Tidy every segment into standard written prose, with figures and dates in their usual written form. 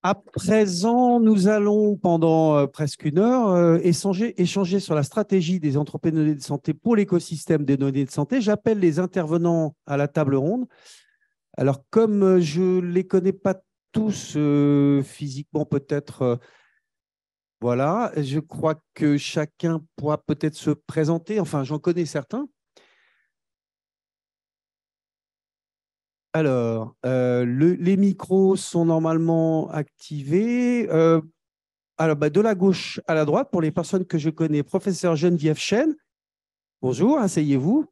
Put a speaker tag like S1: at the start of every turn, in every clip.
S1: À présent, nous allons pendant presque une heure échanger sur la stratégie des entreprises de données de santé pour l'écosystème des données de santé. J'appelle les intervenants à la table ronde. Alors, comme je ne les connais pas tous physiquement, peut-être, voilà, je crois que chacun pourra peut-être se présenter. Enfin, j'en connais certains. Alors, les micros sont normalement activés. Alors, de la gauche à la droite, pour les personnes que je connais, professeur Geneviève Chêne. Bonjour, asseyez-vous.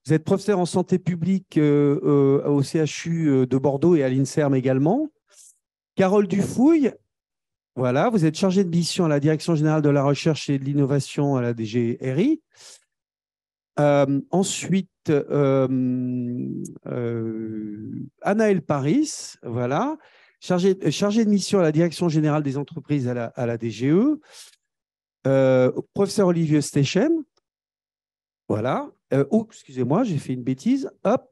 S1: Vous êtes professeur en santé publique au CHU de Bordeaux et à l'INSERM également. Carole Dufouille, voilà, vous êtes chargée de mission à la Direction générale de la recherche et de l'innovation à la DGRI. Ensuite, Anaël Paris, voilà, chargée de mission à la Direction générale des entreprises à la DGE. Professeur Olivier Stechen, voilà. Oh, excusez-moi, j'ai fait une bêtise. Hop.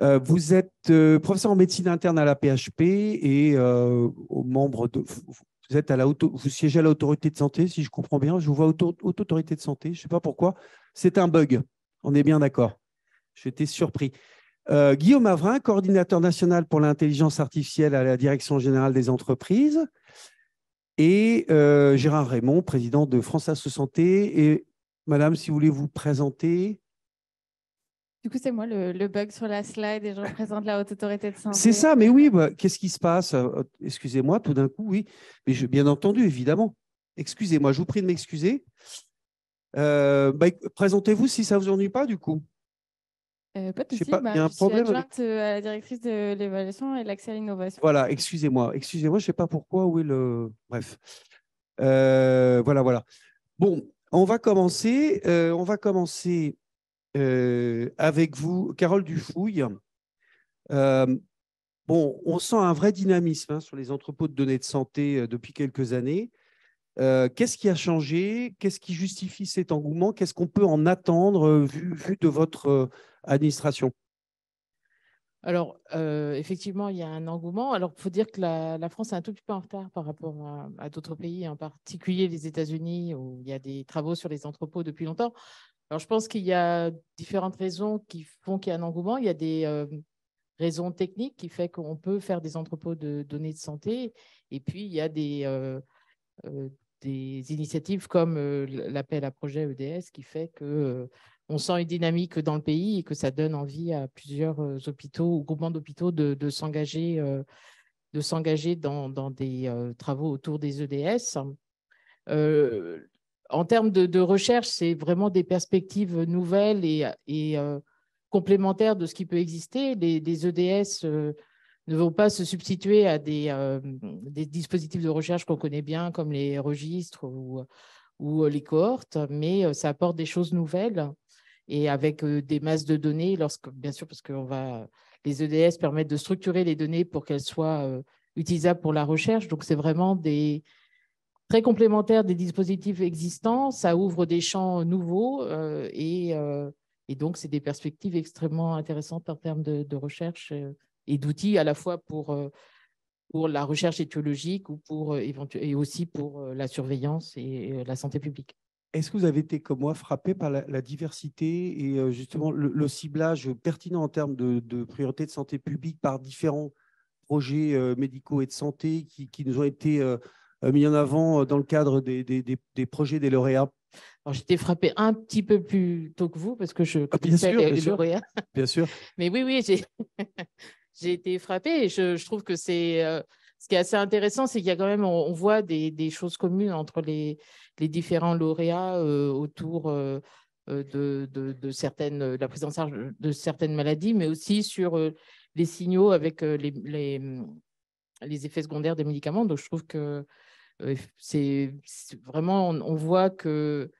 S1: Vous êtes professeur en médecine interne à la PHP et membre de. Vous êtes vous siégez à l'autorité de santé, si je comprends bien. Je vous vois autorité de santé. Je ne sais pas pourquoi. C'est un bug. On est bien d'accord. J'étais surpris. Guillaume Avrin, coordinateur national pour l'intelligence artificielle à la Direction générale des entreprises. Et Gérard Raymond, président de France Asso Santé. Et madame, si vous voulez vous présenter.
S2: Du coup, c'est moi le bug sur la slide et je représente la Haute Autorité de Santé.
S1: C'est ça, mais oui, qu'est-ce qui se passe? Excusez-moi, tout d'un coup, oui. Mais bien entendu, évidemment. Excusez-moi, je vous prie de m'excuser. Présentez-vous si ça ne vous ennuie pas, du coup.
S2: Pas de souci,
S1: il y a un
S2: je suis
S1: problème
S2: adjointe à la directrice de l'évaluation et l'accès à l'innovation.
S1: Voilà, excusez-moi, je ne sais pas pourquoi, où est le… Bref. Voilà. Bon, on va commencer avec vous, Carole Dufouille. Bon, on sent un vrai dynamisme sur les entrepôts de données de santé depuis quelques années. Qu'est-ce qui a changé? Qu'est-ce qui justifie cet engouement? Qu'est-ce qu'on peut en attendre vu de votre administration?
S3: Alors, effectivement, il y a un engouement. Alors, il faut dire que la France est un tout petit peu en retard par rapport à d'autres pays, en particulier les États-Unis, où il y a des travaux sur les entrepôts depuis longtemps. Alors, je pense qu'il y a différentes raisons qui font qu'il y a un engouement. Il y a des raisons techniques qui font qu'on peut faire des entrepôts de données de santé. Et puis, il y a des initiatives comme l'appel à projet EDS qui fait que on sent une dynamique dans le pays et que ça donne envie à plusieurs hôpitaux ou groupements d'hôpitaux de s'engager dans des travaux autour des EDS. En termes de recherche, c'est vraiment des perspectives nouvelles et complémentaires de ce qui peut exister. Les EDS ne vont pas se substituer à des dispositifs de recherche qu'on connaît bien, comme les registres ou les cohortes, mais ça apporte des choses nouvelles et avec des masses de données, bien sûr, parce que les EDS permettent de structurer les données pour qu'elles soient utilisables pour la recherche. Donc, c'est vraiment très complémentaire des dispositifs existants. Ça ouvre des champs nouveaux et donc, c'est des perspectives extrêmement intéressantes en termes de recherche et d'outils à la fois pour la recherche étiologique ou et aussi pour la surveillance et la santé publique.
S1: Est-ce que vous avez été, comme moi, frappé par la diversité et justement le ciblage pertinent en termes de priorité de santé publique par différents projets médicaux et de santé qui nous ont été mis en avant dans le cadre des projets des lauréats?
S3: Alors, j'étais frappée un petit peu plus tôt que vous parce que je
S1: connaissais
S3: les lauréats.
S1: Bien sûr.
S3: Mais oui, j'ai été frappée et je trouve que ce qui est assez intéressant, c'est qu'il y a quand même, on voit des choses communes entre les différents lauréats autour de la prise en charge de certaines maladies, mais aussi sur les signaux avec les effets secondaires des médicaments. Donc, je trouve que c'est vraiment, on voit que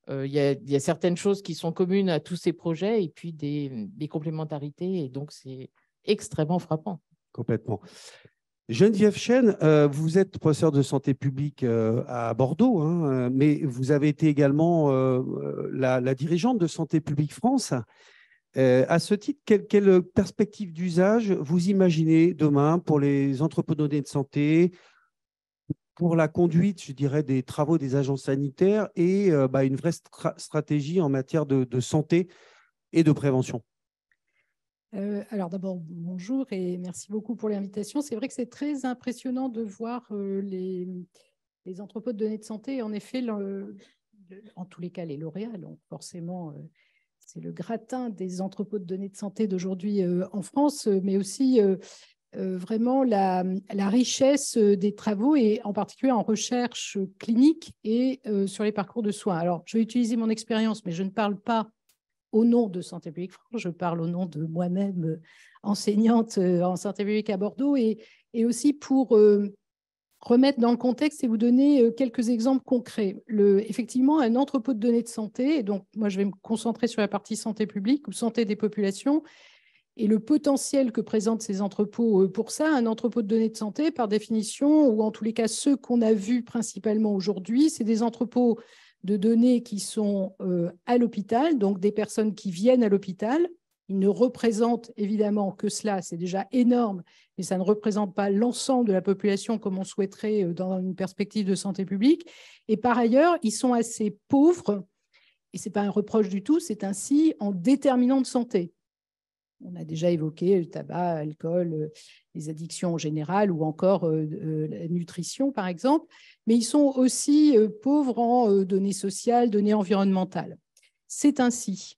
S3: il y a certaines choses qui sont communes à tous ces projets et puis des complémentarités. Et donc, c'est extrêmement frappant.
S1: Complètement. Geneviève Chêne, vous êtes professeure de santé publique à Bordeaux, hein, mais vous avez été également la dirigeante de Santé publique France. À ce titre, quelle perspective d'usage vous imaginez demain pour les entrepôts de données de santé pour la conduite, je dirais, des travaux des agences sanitaires et une vraie stratégie en matière de santé et de prévention.
S4: Alors d'abord, bonjour et merci beaucoup pour l'invitation. C'est vrai que c'est très impressionnant de voir les entrepôts de données de santé. En effet, en tous les cas, les lauréats, donc forcément, c'est le gratin des entrepôts de données de santé d'aujourd'hui en France, mais aussi vraiment la richesse des travaux et en particulier en recherche clinique et sur les parcours de soins. Alors, je vais utiliser mon expérience, mais je ne parle pas au nom de Santé publique France, je parle au nom de moi-même, enseignante en santé publique à Bordeaux, et aussi pour remettre dans le contexte et vous donner quelques exemples concrets. Effectivement, un entrepôt de données de santé, et donc moi je vais me concentrer sur la partie santé publique ou santé des populations, et le potentiel que présentent ces entrepôts pour ça. Un entrepôt de données de santé, par définition, ou en tous les cas ceux qu'on a vus principalement aujourd'hui, c'est des entrepôts de données qui sont à l'hôpital, donc des personnes qui viennent à l'hôpital. Ils ne représentent évidemment que cela, c'est déjà énorme, mais ça ne représente pas l'ensemble de la population comme on souhaiterait dans une perspective de santé publique. Et par ailleurs, ils sont assez pauvres, et ce n'est pas un reproche du tout, c'est ainsi en déterminants de santé. On a déjà évoqué le tabac, l'alcool, les addictions en général ou encore la nutrition, par exemple. Mais ils sont aussi pauvres en données sociales, données environnementales. C'est ainsi.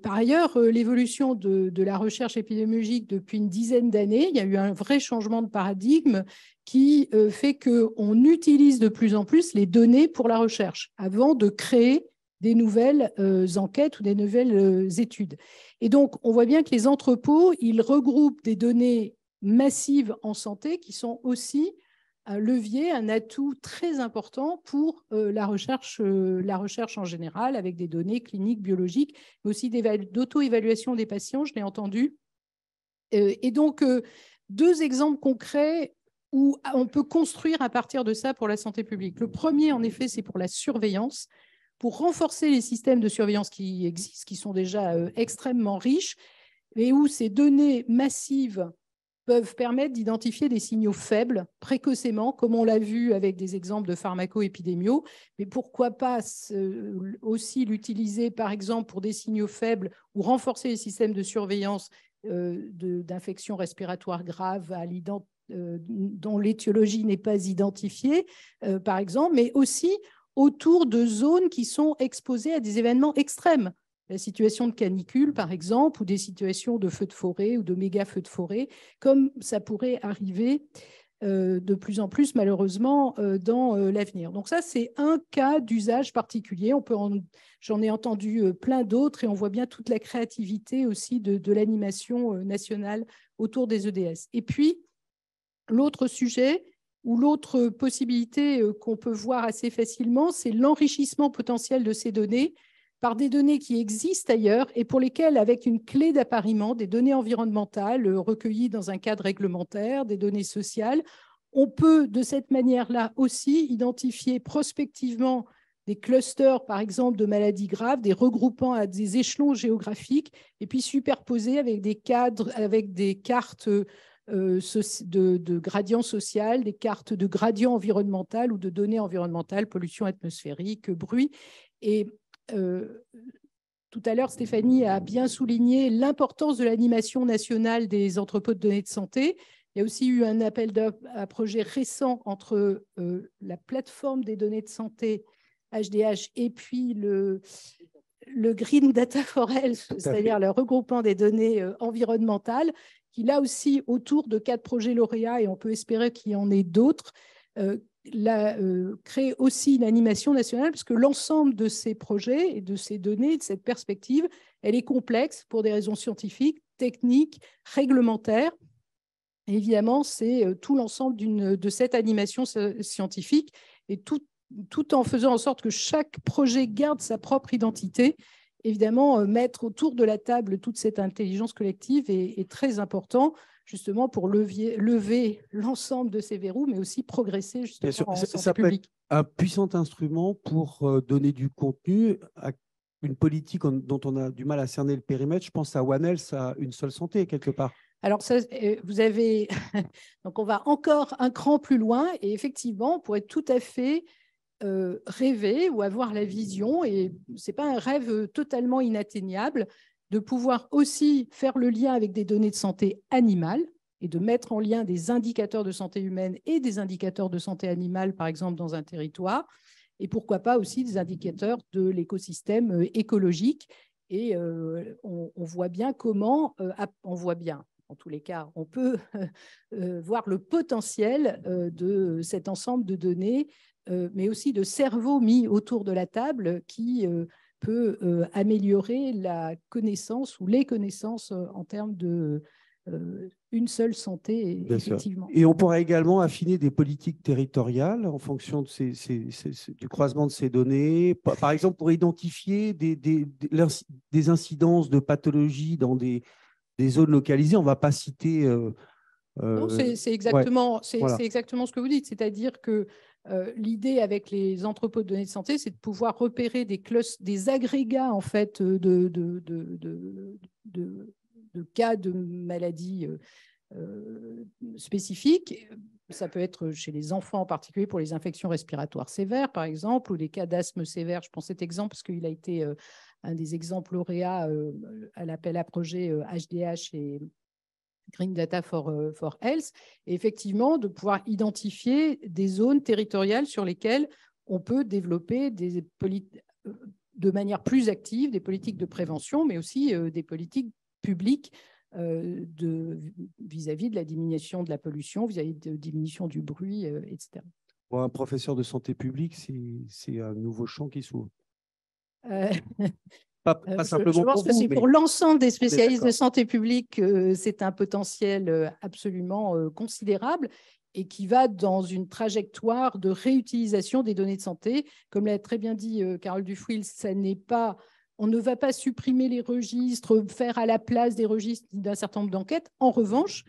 S4: Par ailleurs, l'évolution de la recherche épidémiologique depuis une dizaine d'années, il y a eu un vrai changement de paradigme qui fait qu'on utilise de plus en plus les données pour la recherche avant de créer des nouvelles enquêtes ou des nouvelles études. Et donc, on voit bien que les entrepôts, ils regroupent des données massives en santé qui sont aussi un levier, un atout très important pour la recherche en général, avec des données cliniques, biologiques, mais aussi d'auto-évaluation des patients, je l'ai entendu. Et donc, deux exemples concrets où on peut construire à partir de ça pour la santé publique. Le premier, en effet, c'est pour la surveillance, pour renforcer les systèmes de surveillance qui existent, qui sont déjà extrêmement riches, et où ces données massives peuvent permettre d'identifier des signaux faibles précocement, comme on l'a vu avec des exemples de pharmacoépidémiaux, mais pourquoi pas aussi l'utiliser, par exemple, pour des signaux faibles ou renforcer les systèmes de surveillance d'infections respiratoires graves dont l'étiologie n'est pas identifiée, par exemple, mais aussi autour de zones qui sont exposées à des événements extrêmes. La situation de canicule, par exemple, ou des situations de feux de forêt ou de méga feux de forêt, comme ça pourrait arriver de plus en plus, malheureusement, dans l'avenir. Donc ça, c'est un cas d'usage particulier. J'en ai entendu plein d'autres et on voit bien toute la créativité aussi de l'animation nationale autour des EDS. Et puis, l'autre sujet ou l'autre possibilité qu'on peut voir assez facilement, c'est l'enrichissement potentiel de ces données par des données qui existent ailleurs et pour lesquelles, avec une clé d'appariement, des données environnementales recueillies dans un cadre réglementaire, des données sociales, on peut de cette manière-là aussi identifier prospectivement des clusters, par exemple, de maladies graves, des regroupant à des échelons géographiques et puis superposer avec des cadres, avec des cartes de gradient social, des cartes de gradient environnemental ou de données environnementales, pollution atmosphérique, bruit. Et tout à l'heure, Stéphanie a bien souligné l'importance de l'animation nationale des entrepôts de données de santé. Il y a aussi eu un appel à projet récent entre la plateforme des données de santé HDH et puis le Green Data Forest, c'est-à-dire le regroupement des données environnementales, qui là aussi, autour de 4 projets lauréats, et on peut espérer qu'il y en ait d'autres, crée aussi une animation nationale, parce que l'ensemble de ces projets et de ces données, de cette perspective, elle est complexe pour des raisons scientifiques, techniques, réglementaires. Et évidemment, c'est tout l'ensemble de cette animation scientifique, et tout en faisant en sorte que chaque projet garde sa propre identité. Évidemment, mettre autour de la table toute cette intelligence collective est très important, justement pour lever l'ensemble de ces verrous, mais aussi progresser justement en santé publique.
S1: Un puissant instrument pour donner du contenu à une politique dont on a du mal à cerner le périmètre. Je pense à One Health, à une seule santé, quelque part.
S4: Alors, ça, vous avez… Donc, on va encore un cran plus loin et effectivement, on pourrait tout à fait rêver ou avoir la vision, et ce n'est pas un rêve totalement inatteignable, de pouvoir aussi faire le lien avec des données de santé animale et de mettre en lien des indicateurs de santé humaine et des indicateurs de santé animale, par exemple, dans un territoire, et pourquoi pas aussi des indicateurs de l'écosystème écologique. Et on voit bien comment, on voit bien, en tous les cas, on peut voir le potentiel de cet ensemble de données, mais aussi de cerveaux mis autour de la table qui peut améliorer la connaissance ou les connaissances en termes de une seule santé,
S1: Bien sûr.
S4: effectivement.
S1: Et on pourrait également affiner des politiques territoriales en fonction de du croisement de ces données. Par exemple, pour identifier des incidences de pathologies dans des zones localisées. On ne va pas citer…
S4: Non, c'est exactement,
S1: voilà.
S4: c'est exactement ce que vous dites. C'est-à-dire que l'idée avec les entrepôts de données de santé, c'est de pouvoir repérer des agrégats en fait, de cas de maladies spécifiques. Ça peut être chez les enfants en particulier pour les infections respiratoires sévères, par exemple, ou des cas d'asthme sévère. Je prends cet exemple parce qu'il a été un des exemples lauréats à l'appel à projet HDH et Green Data for Health. Et effectivement, de pouvoir identifier des zones territoriales sur lesquelles on peut développer de manière plus active des politiques de prévention, mais aussi des politiques publiques vis-à-vis de la diminution de la pollution, vis-à-vis de la diminution du bruit, etc.
S1: Pour un professeur de santé publique, c'est un nouveau champ qui s'ouvre. Pas simplement
S4: je pense
S1: pour
S4: que
S1: vous,
S4: c'est
S1: mais…
S4: pour l'ensemble des spécialistes de santé publique, c'est un potentiel absolument considérable et qui va dans une trajectoire de réutilisation des données de santé. Comme l'a très bien dit Carole Dufouil, on ne va pas supprimer les registres, faire à la place des registres d'un certain nombre d'enquêtes. En revanche,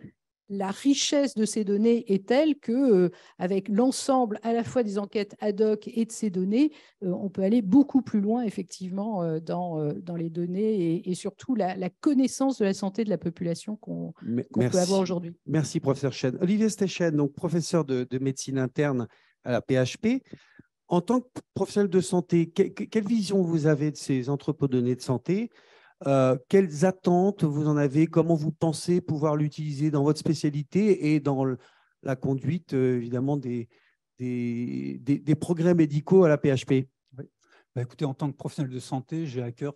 S4: la richesse de ces données est telle que, avec l'ensemble à la fois des enquêtes ad hoc et de ces données, on peut aller beaucoup plus loin effectivement dans les données et surtout la connaissance de la santé de la population qu'on peut avoir aujourd'hui.
S1: Merci, professeur Chen. Olivier Stechen, donc professeur de médecine interne à la PHP. En tant que professionnel de santé, quelle vision vous avez de ces entrepôts de données de santé? Quelles attentes vous en avez? Comment vous pensez pouvoir l'utiliser dans votre spécialité et dans la conduite, évidemment, des progrès médicaux à la PHP?
S5: Bah, écoutez, en tant que professionnel de santé, j'ai à cœur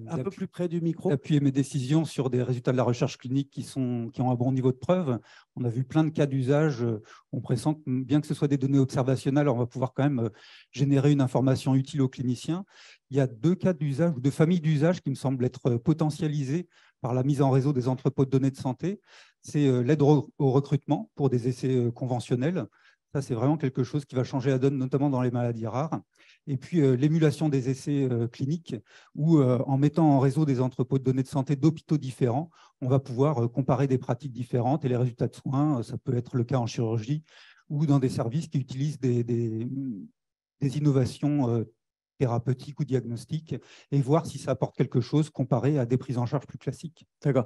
S1: un peu plus près du micro,
S5: d'appuyer mes décisions sur des résultats de la recherche clinique qui ont un bon niveau de preuve. On a vu plein de cas d'usage. On pressent que, bien que ce soit des données observationnelles, on va pouvoir quand même générer une information utile aux cliniciens. Il y a 2 cas d'usage, ou 2 familles d'usage qui me semblent être potentialisées par la mise en réseau des entrepôts de données de santé. C'est l'aide au recrutement pour des essais conventionnels. Ça, c'est vraiment quelque chose qui va changer la donne, notamment dans les maladies rares. Et puis, l'émulation des essais cliniques, où en mettant en réseau des entrepôts de données de santé d'hôpitaux différents, on va pouvoir comparer des pratiques différentes et les résultats de soins. Ça peut être le cas en chirurgie ou dans des services qui utilisent des innovations thérapeutiques ou diagnostiques et voir si ça apporte quelque chose comparé à des prises en charge plus classiques.
S1: D'accord.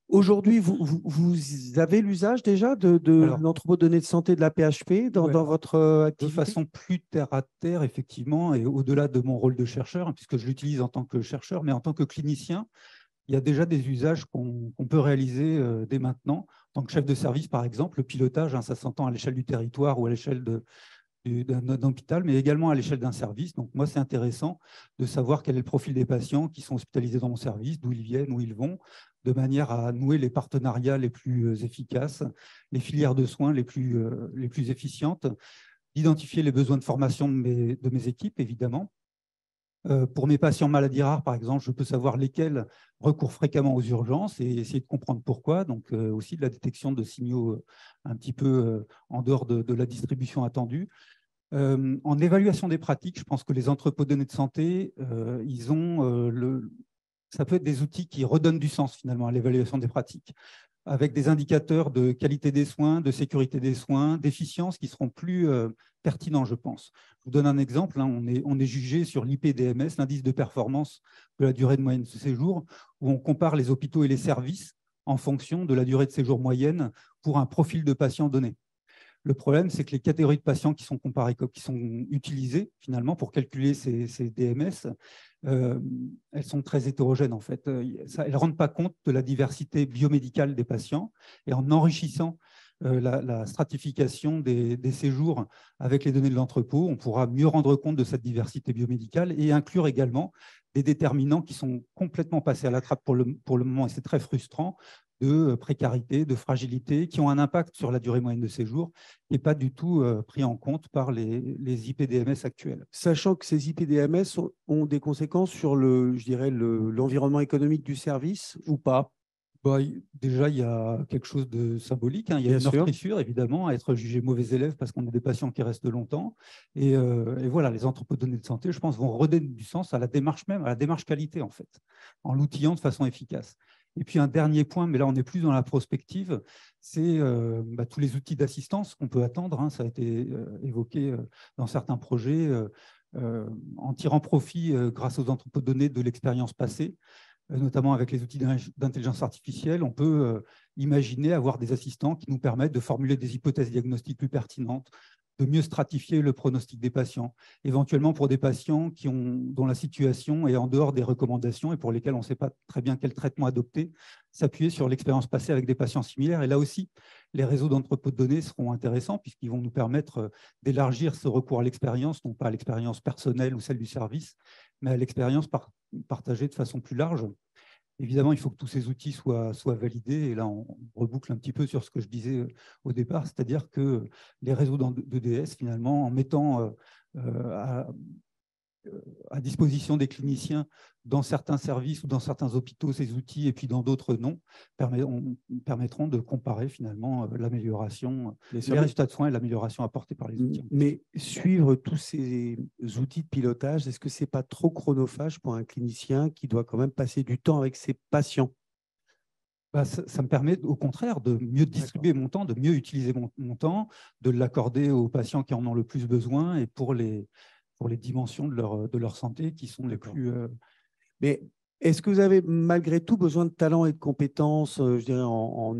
S1: Aujourd'hui, vous avez l'usage déjà de l'entrepôt de données de santé de la PHP dans votre activité?
S5: De façon plus terre à terre, effectivement, et au-delà de mon rôle de chercheur, puisque je l'utilise en tant que chercheur, mais en tant que clinicien, il y a déjà des usages qu'on peut réaliser dès maintenant. En tant que chef de service, par exemple, le pilotage, ça s'entend à l'échelle du territoire ou à l'échelle d'un hôpital, mais également à l'échelle d'un service. Donc, moi, c'est intéressant de savoir quel est le profil des patients qui sont hospitalisés dans mon service, d'où ils viennent, où ils vont, de manière à nouer les partenariats les plus efficaces, les filières de soins les plus efficientes, d'identifier les besoins de formation de mes équipes, évidemment. Pour mes patients maladies rares, par exemple, je peux savoir lesquels recourent fréquemment aux urgences et essayer de comprendre pourquoi. Donc, aussi de la détection de signaux un petit peu en dehors de la distribution attendue. En évaluation des pratiques, je pense que les entrepôts de données de santé, ils ont ça peut être des outils qui redonnent du sens finalement à l'évaluation des pratiques, avec des indicateurs de qualité des soins, de sécurité des soins, d'efficience qui seront plus pertinents, je pense. Je vous donne un exemple. On est jugé sur l'IPDMS, l'indice de performance de la durée de moyenne de séjour, où on compare les hôpitaux et les services en fonction de la durée de séjour moyenne pour un profil de patient donné. Le problème, c'est que les catégories de patients qui sont comparées, qui sont utilisées finalement pour calculer ces DMS, elles sont très hétérogènes en fait. Elles ne rendent pas compte de la diversité biomédicale des patients, et en enrichissant la stratification des séjours avec les données de l'entrepôt, on pourra mieux rendre compte de cette diversité biomédicale et inclure également des déterminants qui sont complètement passés à la trappe pour le moment, et c'est très frustrant, de précarité, de fragilité, qui ont un impact sur la durée moyenne de séjour et pas du tout pris en compte par les IPDMS actuels.
S1: Sachant que ces IPDMS ont des conséquences sur l'environnement économique du service ou pas?
S5: Bah, déjà, il y a quelque chose de symbolique. Il y a une meurtrissure, évidemment, à être jugé mauvais élève parce qu'on a des patients qui restent longtemps. Et voilà, les entrepôts de données de santé, je pense, vont redonner du sens à la démarche même, à la démarche qualité, en fait, en l'outillant de façon efficace. Et puis, un dernier point, mais là, on est plus dans la prospective, c'est tous les outils d'assistance qu'on peut attendre. Ça a été évoqué dans certains projets, en tirant profit, grâce aux entrepôts de données, de l'expérience passée, notamment avec les outils d'intelligence artificielle, on peut imaginer avoir des assistants qui nous permettent de formuler des hypothèses diagnostiques plus pertinentes, de mieux stratifier le pronostic des patients, éventuellement pour des patients dont la situation est en dehors des recommandations et pour lesquels on ne sait pas très bien quel traitement adopter, s'appuyer sur l'expérience passée avec des patients similaires. Et là aussi, les réseaux d'entrepôts de données seront intéressants puisqu'ils vont nous permettre d'élargir ce recours à l'expérience, non pas à l'expérience personnelle ou celle du service, mais à l'expérience partagée de façon plus large. Évidemment, il faut que tous ces outils soient validés. Et là, on reboucle un petit peu sur ce que je disais au départ, c'est-à-dire que les réseaux d'EDS, finalement, en mettant à disposition des cliniciens dans certains services ou dans certains hôpitaux ces outils et puis dans d'autres non, permettront de comparer finalement l'amélioration, les résultats de soins et l'amélioration apportée par les outils.
S1: Mais suivre tous ces outils de pilotage, est-ce que ce n'est pas trop chronophage pour un clinicien qui doit quand même passer du temps avec ses patients?
S5: Ça me permet au contraire de mieux distribuer mon temps, de mieux utiliser mon temps, de l'accorder aux patients qui en ont le plus besoin et pour les dimensions de leur santé qui sont les plus…
S1: Mais est-ce que vous avez malgré tout besoin de talent et de compétences, je dirais, en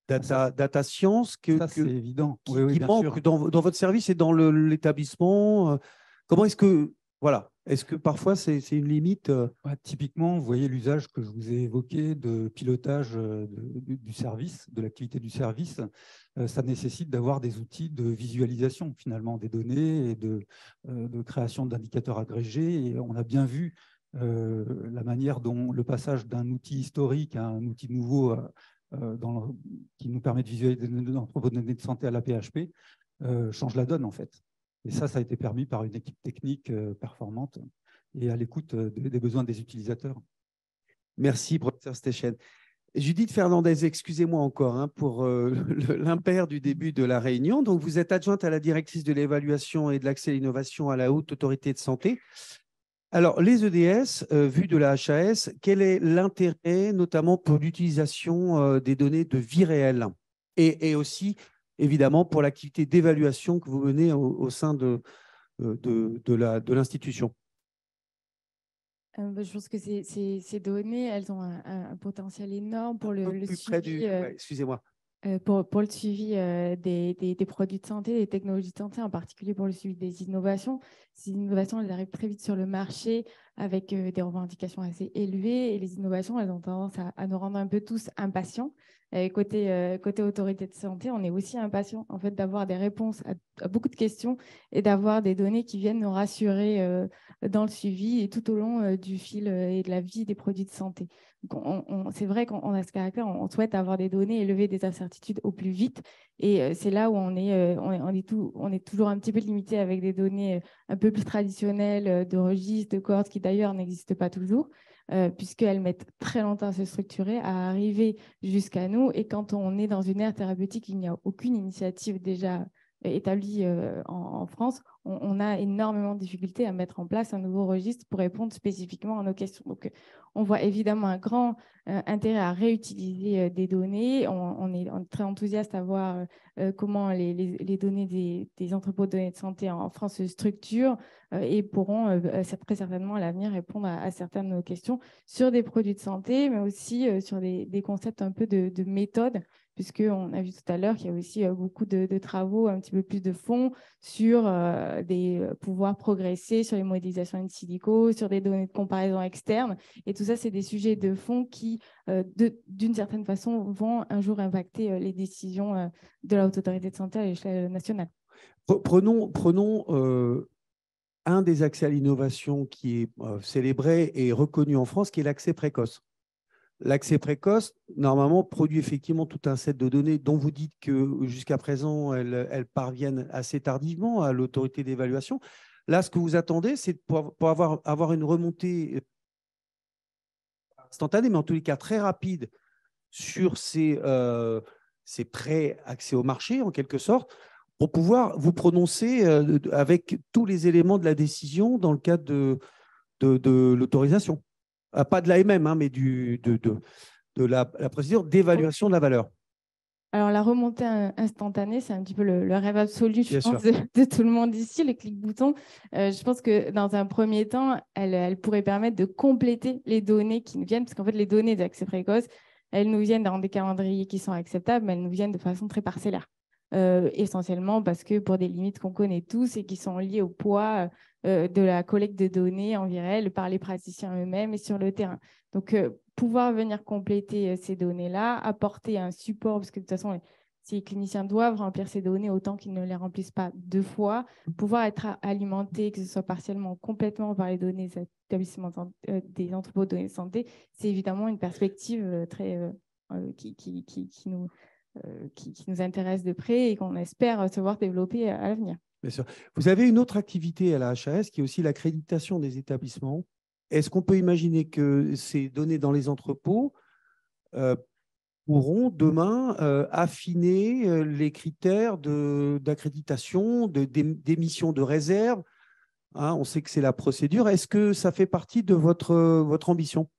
S1: data science
S5: c'est évident.
S1: qui manque dans votre service et dans l'établissement? Comment est-ce que… Voilà. Est-ce que parfois c'est une limite?
S5: Typiquement, vous voyez l'usage que je vous ai évoqué de pilotage du service, de l'activité du service. Ça nécessite d'avoir des outils de visualisation finalement des données et de création d'indicateurs agrégés. Et on a bien vu la manière dont le passage d'un outil historique à un outil nouveau qui nous permet de visualiser des entrepôts de données de santé à la PHP change la donne en fait. Et ça a été permis par une équipe technique performante et à l'écoute des besoins des utilisateurs.
S1: Merci, professeur Stechen. Judith Fernandez, excusez-moi encore pour l'impair du début de la réunion. Donc, vous êtes adjointe à la directrice de l'évaluation et de l'accès à l'innovation à la Haute Autorité de Santé. Alors, les EDS, vu de la HAS, quel est l'intérêt, notamment pour l'utilisation des données de vie réelle et aussi, évidemment, pour l'activité d'évaluation que vous menez au sein de l'institution?
S2: Je pense que ces données, elles ont un potentiel énorme pour le suivi.
S1: Excusez-moi.
S2: Pour le suivi des produits de santé, des technologies de santé, en particulier pour le suivi des innovations. Ces innovations, elles arrivent très vite sur le marché avec des revendications assez élevées et les innovations, elles ont tendance à nous rendre un peu tous impatients. Côté autorité de santé, on est aussi impatient en fait, d'avoir des réponses à beaucoup de questions et d'avoir des données qui viennent nous rassurer dans le suivi et tout au long du fil et de la vie des produits de santé. C'est vrai qu'on a ce caractère, on souhaite avoir des données et lever des incertitudes au plus vite. Et c'est là où on est toujours un petit peu limité avec des données un peu plus traditionnelles de registres, de cohortes qui d'ailleurs n'existent pas toujours, puisqu'elles mettent très longtemps à se structurer, à arriver jusqu'à nous. Et quand on est dans une ère thérapeutique, il n'y a aucune initiative déjà établie en France, on a énormément de difficultés à mettre en place un nouveau registre pour répondre spécifiquement à nos questions. Donc, on voit évidemment un grand intérêt à réutiliser des données. On est très enthousiaste à voir comment les données des entrepôts de données de santé en France se structurent et pourront très certainement à l'avenir répondre à certaines de nos questions sur des produits de santé, mais aussi sur des concepts un peu de méthode, puisqu'on a vu tout à l'heure qu'il y a aussi beaucoup de travaux, un petit peu plus de fond sur pouvoir progresser sur les modélisations in silico, sur des données de comparaison externes. Et tout ça, c'est des sujets de fond qui, d'une certaine façon, vont un jour impacter les décisions de la Haute Autorité de santé à l'échelle nationale.
S1: Prenons un des accès à l'innovation qui est célébré et reconnu en France, qui est l'accès précoce. L'accès précoce, normalement, produit effectivement tout un set de données dont vous dites que jusqu'à présent, elles parviennent assez tardivement à l'autorité d'évaluation. Là, ce que vous attendez, c'est pour avoir une remontée instantanée, mais en tous les cas très rapide sur ces prêts-accès au marché, en quelque sorte, pour pouvoir vous prononcer avec tous les éléments de la décision dans le cadre de l'autorisation. Pas de l'AMM, hein, mais de la procédure d'évaluation de la valeur.
S2: Alors, la remontée instantanée, c'est un petit peu le rêve absolu, je pense, de tout le monde ici, les clics-boutons. Je pense que dans un premier temps, elle pourrait permettre de compléter les données qui nous viennent, parce qu'en fait, les données d'accès précoce, elles nous viennent dans des calendriers qui sont acceptables, mais elles nous viennent de façon très parcellaire. Essentiellement parce que pour des limites qu'on connaît tous et qui sont liées au poids de la collecte de données en VIREL par les praticiens eux-mêmes et sur le terrain. Donc, pouvoir venir compléter ces données-là, apporter un support, parce que de toute façon, si les cliniciens doivent remplir ces données autant qu'ils ne les remplissent pas 2 fois, pouvoir être alimenté, que ce soit partiellement ou complètement par les données des établissements des entrepôts de données de santé, c'est évidemment une perspective qui nous intéresse de près et qu'on espère se voir développer à l'avenir.
S1: Bien sûr. Vous avez une autre activité à la HAS qui est aussi l'accréditation des établissements. Est-ce qu'on peut imaginer que ces données dans les entrepôts pourront demain affiner les critères d'accréditation, d'émission de réserve, hein, on sait que c'est la procédure. Est-ce que ça fait partie de votre ambition?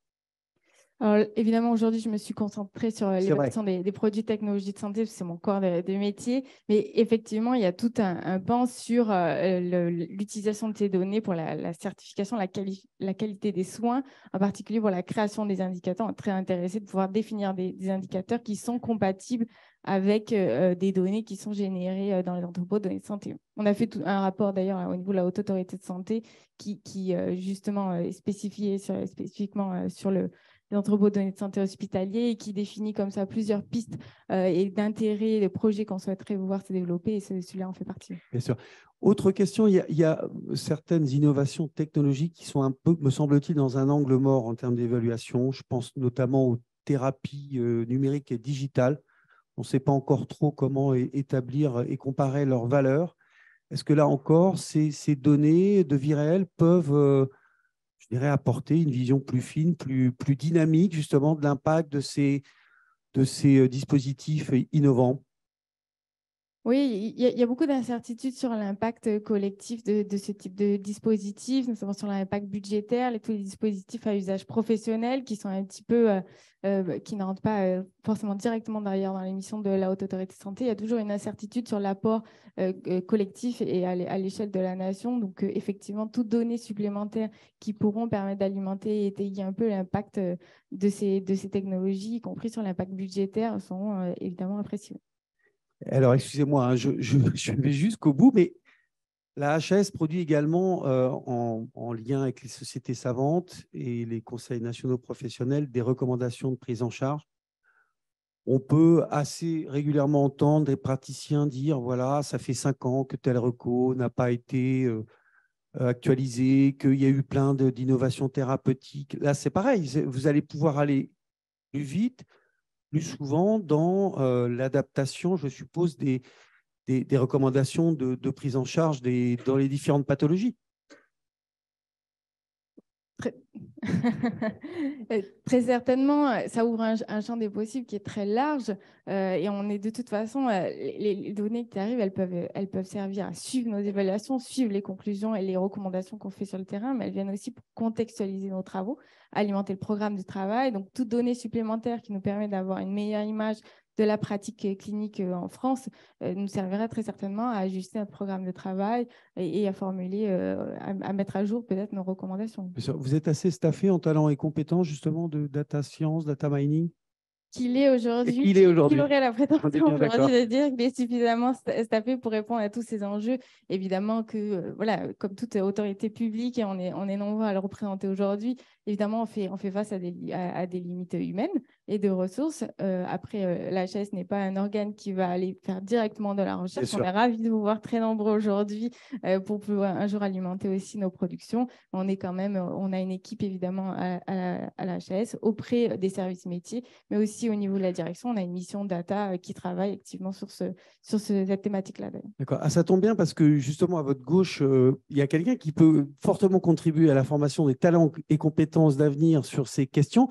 S2: Alors, évidemment, aujourd'hui, je me suis concentrée sur l'évaluation des produits technologies de santé, parce que c'est mon corps de métier. Mais effectivement, il y a tout un pan sur l'utilisation de ces données pour la certification, la qualité des soins, en particulier pour la création des indicateurs. On est très intéressé de pouvoir définir des indicateurs qui sont compatibles avec des données qui sont générées dans les entrepôts de données de santé. On a fait un rapport d'ailleurs au niveau de la Haute Autorité de santé qui justement est spécifiquement sur les entrepôts de données de santé hospitaliers et qui définit comme ça plusieurs pistes et d'intérêts, de projets qu'on souhaiterait voir se développer, et celui-là en fait partie.
S1: Bien sûr. Autre question, il y a certaines innovations technologiques qui sont un peu, me semble-t-il, dans un angle mort en termes d'évaluation. Je pense notamment aux thérapies numériques et digitales. On ne sait pas encore trop comment établir et comparer leurs valeurs. Est-ce que là encore, ces données de vie réelle peuvent je dirais, apporter une vision plus fine, plus dynamique, justement, de l'impact de ces dispositifs innovants?
S2: Oui, il y a beaucoup d'incertitudes sur l'impact collectif de ce type de dispositifs, notamment sur l'impact budgétaire, tous les dispositifs à usage professionnel qui sont un petit peu, qui ne rentrent pas forcément directement derrière dans l'émission de la Haute Autorité de santé. Il y a toujours une incertitude sur l'apport collectif et à l'échelle de la nation. Donc, effectivement, toutes données supplémentaires qui pourront permettre d'alimenter et étayer un peu l'impact de ces technologies, y compris sur l'impact budgétaire, sont évidemment appréciées.
S1: Alors, excusez-moi, hein, je vais jusqu'au bout, mais la HAS produit également, en lien avec les sociétés savantes et les conseils nationaux professionnels, des recommandations de prise en charge. On peut assez régulièrement entendre des praticiens dire, voilà, ça fait 5 ans que tel reco n'a pas été actualisé, qu'il y a eu plein d'innovations thérapeutiques. Là, c'est pareil, vous allez pouvoir aller plus vite, plus souvent dans l'adaptation, je suppose, des recommandations de prise en charge dans les différentes pathologies.
S2: Très certainement, ça ouvre un champ des possibles qui est très large et on est de toute façon, les données qui arrivent, elles peuvent servir à suivre nos évaluations, suivre les conclusions et les recommandations qu'on fait sur le terrain, mais elles viennent aussi pour contextualiser nos travaux, alimenter le programme de travail. Donc, toute donnée supplémentaire qui nous permet d'avoir une meilleure image de la pratique clinique en France nous servira très certainement à ajuster notre programme de travail et à formuler, à mettre à jour peut-être nos recommandations.
S1: Vous êtes assez staffé en talents et compétences justement de data science, data mining?
S2: Qu'il est aujourd'hui, qu'il aurait la prétention aujourd'hui de dire qu'il est suffisamment staffé pour répondre à tous ces enjeux. Évidemment que, voilà, comme toute autorité publique, et on est nombreux à le représenter aujourd'hui, évidemment, on fait face à des limites humaines et de ressources. Après, l'HAS n'est pas un organe qui va aller faire directement de la recherche. On est ravis de vous voir très nombreux aujourd'hui pour pouvoir un jour alimenter aussi nos productions. On a une équipe évidemment à l'HAS auprès des services métiers, mais aussi au niveau de la direction, on a une mission data qui travaille activement sur cette thématique-là.
S1: D'accord. Ah, ça tombe bien parce que justement à votre gauche, il y a quelqu'un qui peut fortement contribuer à la formation des talents et compétences d'avenir sur ces questions.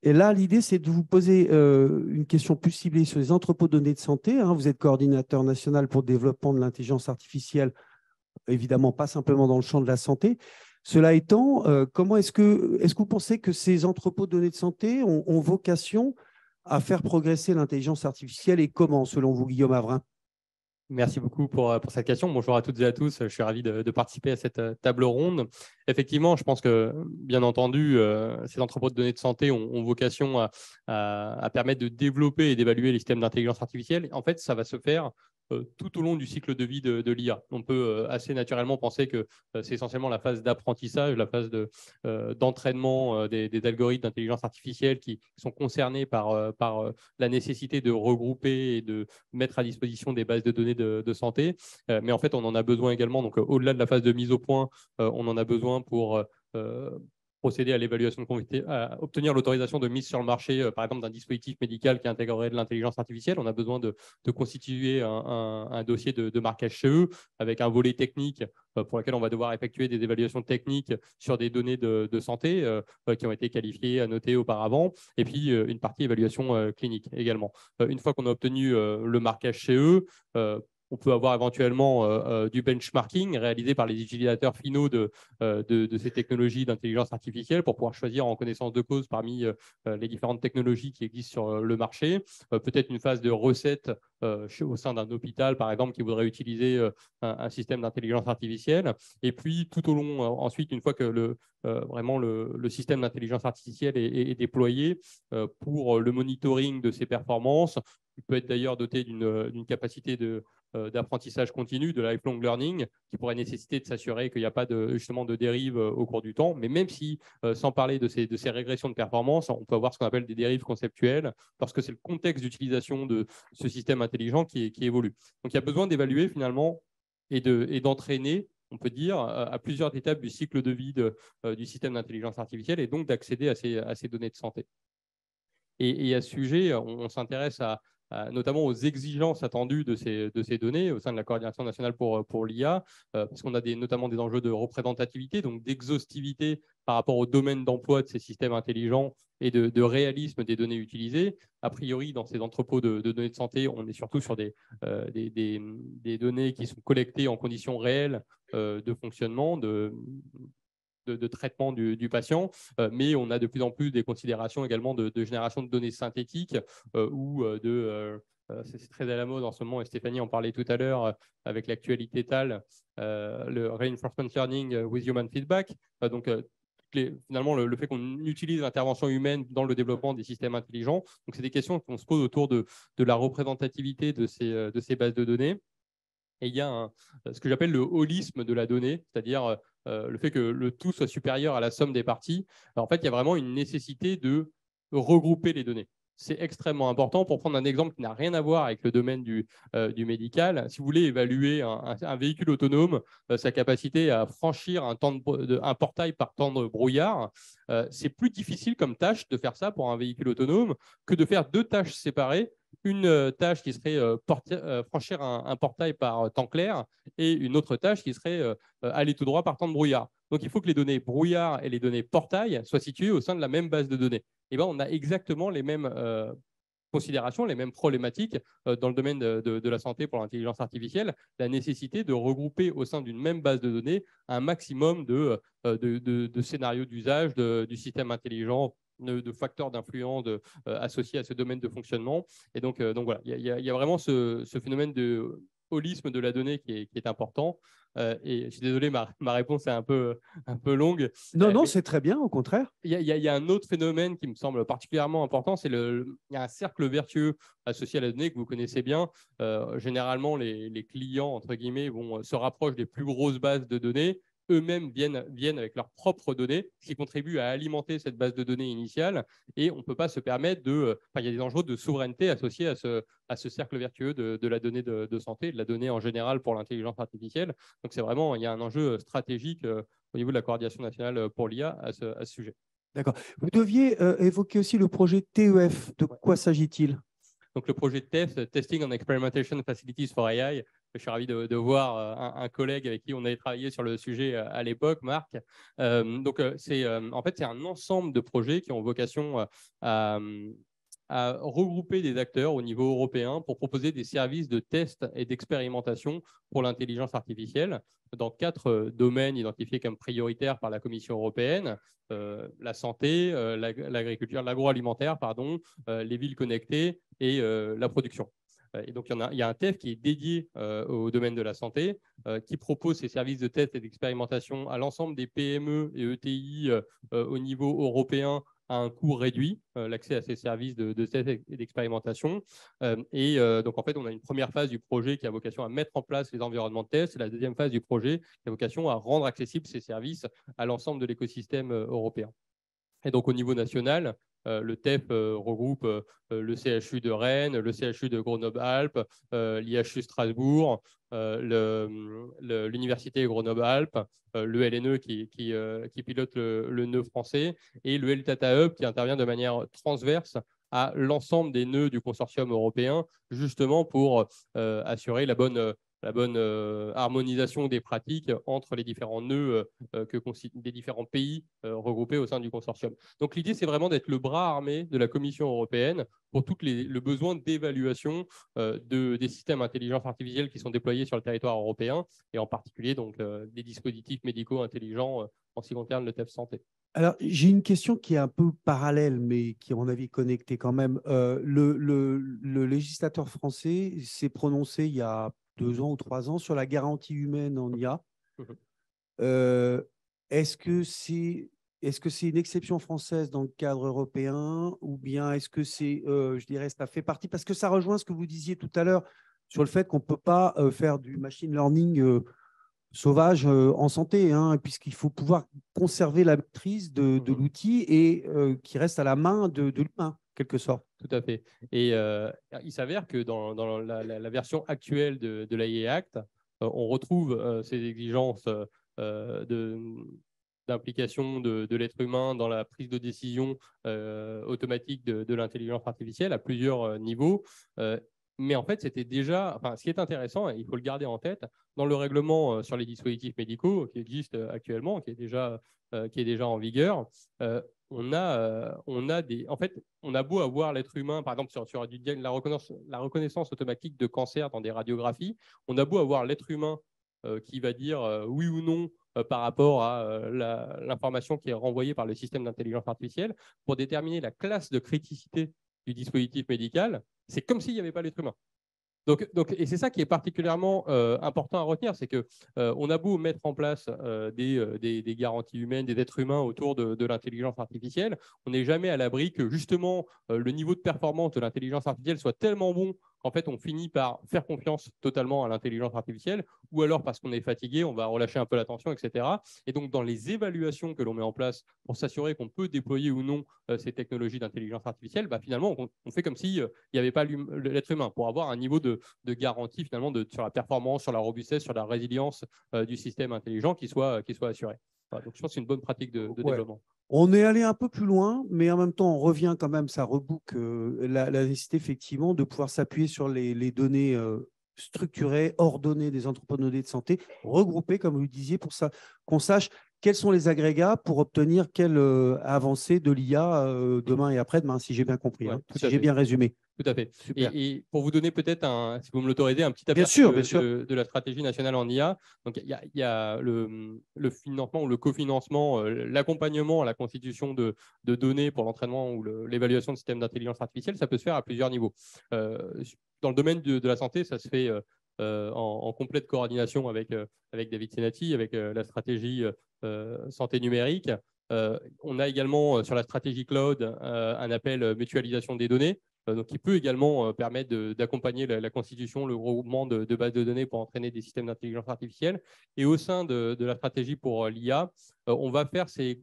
S1: Et là, l'idée, c'est de vous poser une question plus ciblée sur les entrepôts de données de santé. Vous êtes coordinateur national pour le développement de l'intelligence artificielle, évidemment pas simplement dans le champ de la santé. Cela étant, comment est-ce que vous pensez que ces entrepôts de données de santé ont vocation à faire progresser l'intelligence artificielle et comment, selon vous, Guillaume Avrin?
S6: Merci beaucoup pour cette question. Bonjour à toutes et à tous. Je suis ravi de participer à cette table ronde. Effectivement, je pense que, bien entendu, ces entrepôts de données de santé ont vocation à permettre de développer et d'évaluer les systèmes d'intelligence artificielle. En fait, ça va se faire tout au long du cycle de vie de l'IA. On peut assez naturellement penser que c'est essentiellement la phase d'apprentissage, la phase d'entraînement des algorithmes d'intelligence artificielle qui sont concernés par la nécessité de regrouper et de mettre à disposition des bases de données de santé. Mais en fait, on en a besoin également, donc au-delà de la phase de mise au point, on en a besoin pour procéder à l'évaluation de conformité, à obtenir l'autorisation de mise sur le marché, par exemple, d'un dispositif médical qui intégrerait de l'intelligence artificielle. On a besoin de constituer un dossier de marquage CE avec un volet technique pour lequel on va devoir effectuer des évaluations techniques sur des données de santé qui ont été qualifiées, annotées auparavant, et puis une partie évaluation clinique également. Une fois qu'on a obtenu le marquage CE, on peut avoir éventuellement du benchmarking réalisé par les utilisateurs finaux de ces technologies d'intelligence artificielle pour pouvoir choisir en connaissance de cause parmi les différentes technologies qui existent sur le marché. Peut-être une phase de recette au sein d'un hôpital, par exemple, qui voudrait utiliser un système d'intelligence artificielle. Et puis, tout au long, ensuite, une fois que vraiment le système d'intelligence artificielle est déployé pour le monitoring de ses performances, il peut être d'ailleurs doté d'une capacité d'apprentissage continu, de lifelong learning, qui pourrait nécessiter de s'assurer qu'il n'y a pas justement de dérive au cours du temps. Mais même si, sans parler de ces régressions de performance, on peut avoir ce qu'on appelle des dérives conceptuelles, parce que c'est le contexte d'utilisation de ce système intelligent qui évolue. Donc, il y a besoin d'évaluer finalement et d'entraîner, on peut dire, à plusieurs étapes du cycle de vie du système d'intelligence artificielle et donc d'accéder à ces données de santé. Et à ce sujet, on s'intéresse notamment aux exigences attendues de ces données au sein de la Coordination nationale pour l'IA, parce qu'on a notamment des enjeux de représentativité, donc d'exhaustivité par rapport au domaine d'emploi de ces systèmes intelligents et de réalisme des données utilisées. A priori, dans ces entrepôts de données de santé, on est surtout sur des données qui sont collectées en conditions réelles de fonctionnement, de traitement du patient, mais on a de plus en plus des considérations également de génération de données synthétiques ou c'est très à la mode en ce moment, et Stéphanie en parlait tout à l'heure avec l'actualité TAL, le Reinforcement Learning with Human Feedback. Donc, finalement, le fait qu'on utilise l'intervention humaine dans le développement des systèmes intelligents. Donc, c'est des questions qu'on se pose autour de la représentativité de ces bases de données. Et il y a ce que j'appelle le holisme de la donnée, c'est-à-dire le fait que le tout soit supérieur à la somme des parties. Alors, en fait, il y a vraiment une nécessité de regrouper les données. C'est extrêmement important. Pour prendre un exemple qui n'a rien à voir avec le domaine du médical, si vous voulez évaluer un véhicule autonome, sa capacité à franchir un portail par temps de brouillard, c'est plus difficile comme tâche de faire ça pour un véhicule autonome que de faire deux tâches séparées, une tâche qui serait franchir un portail par temps clair et une autre tâche qui serait aller tout droit par temps de brouillard. Donc, il faut que les données brouillard et les données portail soient situées au sein de la même base de données. Et ben, on a exactement les mêmes considérations, les mêmes problématiques dans le domaine de la santé pour l'intelligence artificielle, la nécessité de regrouper au sein d'une même base de données un maximum de scénarios d'usage du système intelligent, de facteurs d'influence associés à ce domaine de fonctionnement. Et donc voilà, il y a vraiment ce phénomène de holisme de la donnée qui est important. Et je suis désolé, ma réponse est un peu longue.
S1: Non, c'est très bien, au contraire.
S6: Il y a un autre phénomène qui me semble particulièrement important, il y a un cercle vertueux associé à la donnée que vous connaissez bien. Généralement, les clients, entre guillemets, se rapprochent des plus grosses bases de données. Eux-mêmes viennent avec leurs propres données, ce qui contribue à alimenter cette base de données initiale. Et on ne peut pas se permettre il y a des enjeux de souveraineté associés à ce cercle vertueux de la donnée de santé, de la donnée en général pour l'intelligence artificielle. Donc, il y a un enjeu stratégique au niveau de la coordination nationale pour l'IA à ce sujet.
S1: D'accord. Vous deviez évoquer aussi le projet TEF. De quoi s'agit-il?
S6: Donc, le projet TEF, Testing and Experimentation Facilities for AI. Je suis ravi de voir un collègue avec qui on avait travaillé sur le sujet à l'époque, Marc. C'est un ensemble de projets qui ont vocation à regrouper des acteurs au niveau européen pour proposer des services de test et d'expérimentation pour l'intelligence artificielle dans 4 domaines identifiés comme prioritaires par la Commission européenne: la santé, l'agriculture, l'agroalimentaire, les villes connectées et la production. Et donc, il y a un TEF qui est dédié au domaine de la santé, qui propose ces services de test et d'expérimentation à l'ensemble des PME et ETI au niveau européen à un coût réduit, l'accès à ces services de test et d'expérimentation. Donc, en fait, on a une première phase du projet qui a vocation à mettre en place les environnements de test, et la deuxième phase du projet qui a vocation à rendre accessibles ces services à l'ensemble de l'écosystème européen. Et donc, au niveau national, le TEF regroupe le CHU de Rennes, le CHU de Grenoble-Alpes, l'IHU Strasbourg, l'Université Grenoble-Alpes, le LNE qui pilote le nœud français, et le Health Data Hub qui intervient de manière transverse à l'ensemble des nœuds du consortium européen, justement pour assurer la bonne harmonisation des pratiques entre les différents nœuds des différents pays regroupés au sein du consortium. Donc l'idée, c'est vraiment d'être le bras armé de la Commission européenne pour tout le besoin d'évaluation des systèmes d'intelligence artificielle qui sont déployés sur le territoire européen, et en particulier des dispositifs médicaux intelligents en ce qui concerne le TEF santé.
S1: Alors, j'ai une question qui est un peu parallèle, mais qui, à mon avis, est connectée quand même. Le législateur français s'est prononcé il y a 2 ans ou 3 ans sur la garantie humaine en IA. Est-ce que c'est une exception française dans le cadre européen, ou bien est-ce que c'est, je dirais, ça fait partie, parce que ça rejoint ce que vous disiez tout à l'heure sur le fait qu'on ne peut pas faire du machine learning sauvage en santé, puisqu'il faut pouvoir conserver la maîtrise de l'outil et qui reste à la main de l'humain, quelque sorte.
S6: Tout à fait. Et il s'avère que dans la version actuelle de l'AI Act, on retrouve ces exigences d'implication de l'être humain dans la prise de décision automatique de l'intelligence artificielle à plusieurs niveaux. Mais en fait, c'était déjà, ce qui est intéressant, et il faut le garder en tête, dans le règlement sur les dispositifs médicaux qui existe actuellement, qui est déjà en vigueur, on a beau avoir l'être humain, par exemple sur la reconnaissance automatique de cancer dans des radiographies, on a beau avoir l'être humain qui va dire oui ou non par rapport à l'information qui est renvoyée par le système d'intelligence artificielle, pour déterminer la classe de criticité du dispositif médical, c'est comme s'il n'y avait pas l'être humain. Et c'est ça qui est particulièrement important à retenir, c'est qu'on a beau mettre en place des garanties humaines, des êtres humains autour de l'intelligence artificielle, on n'est jamais à l'abri que justement le niveau de performance de l'intelligence artificielle soit tellement bon qu'en fait on finit par faire confiance totalement à l'intelligence artificielle, ou alors parce qu'on est fatigué, on va relâcher un peu l'attention, etc. Et donc dans les évaluations que l'on met en place pour s'assurer qu'on peut déployer ou non ces technologies d'intelligence artificielle, finalement on fait comme s'il n'y avait pas l'être humain, pour avoir un niveau de garantie finalement sur la performance, sur la robustesse, sur la résilience du système intelligent qui soit assuré. Voilà, donc je pense que c'est une bonne pratique de développement.
S1: On est allé un peu plus loin, mais en même temps, on revient quand même, ça reboucle la nécessité effectivement de pouvoir s'appuyer sur les données structurées, ordonnées des entrepôts de données de santé, regroupées, comme vous le disiez, pour ça qu'on sache quels sont les agrégats pour obtenir quelle avancée de l'IA demain et après-demain, si j'ai bien compris,
S6: Ouais,
S1: hein,
S6: tout
S1: si
S6: à
S1: j'ai
S6: fait.
S1: bien résumé.
S6: Tout à fait.
S1: Super.
S6: Et pour vous donner peut-être, si vous me l'autorisez, un petit
S1: Bien
S6: aperçu
S1: sûr, bien sûr.
S6: de la stratégie nationale en IA. Donc, il y a le financement ou le cofinancement, l'accompagnement à la constitution de données pour l'entraînement ou l'évaluation de systèmes d'intelligence artificielle. Ça peut se faire à plusieurs niveaux. Dans le domaine de la santé, ça se fait en complète coordination avec David Senati, avec la stratégie santé numérique. On a également sur la stratégie cloud un appel mutualisation des données. Donc, qui peut également permettre d'accompagner la constitution, le regroupement de bases de données pour entraîner des systèmes d'intelligence artificielle. Et au sein de la stratégie pour l'IA, on va faire ces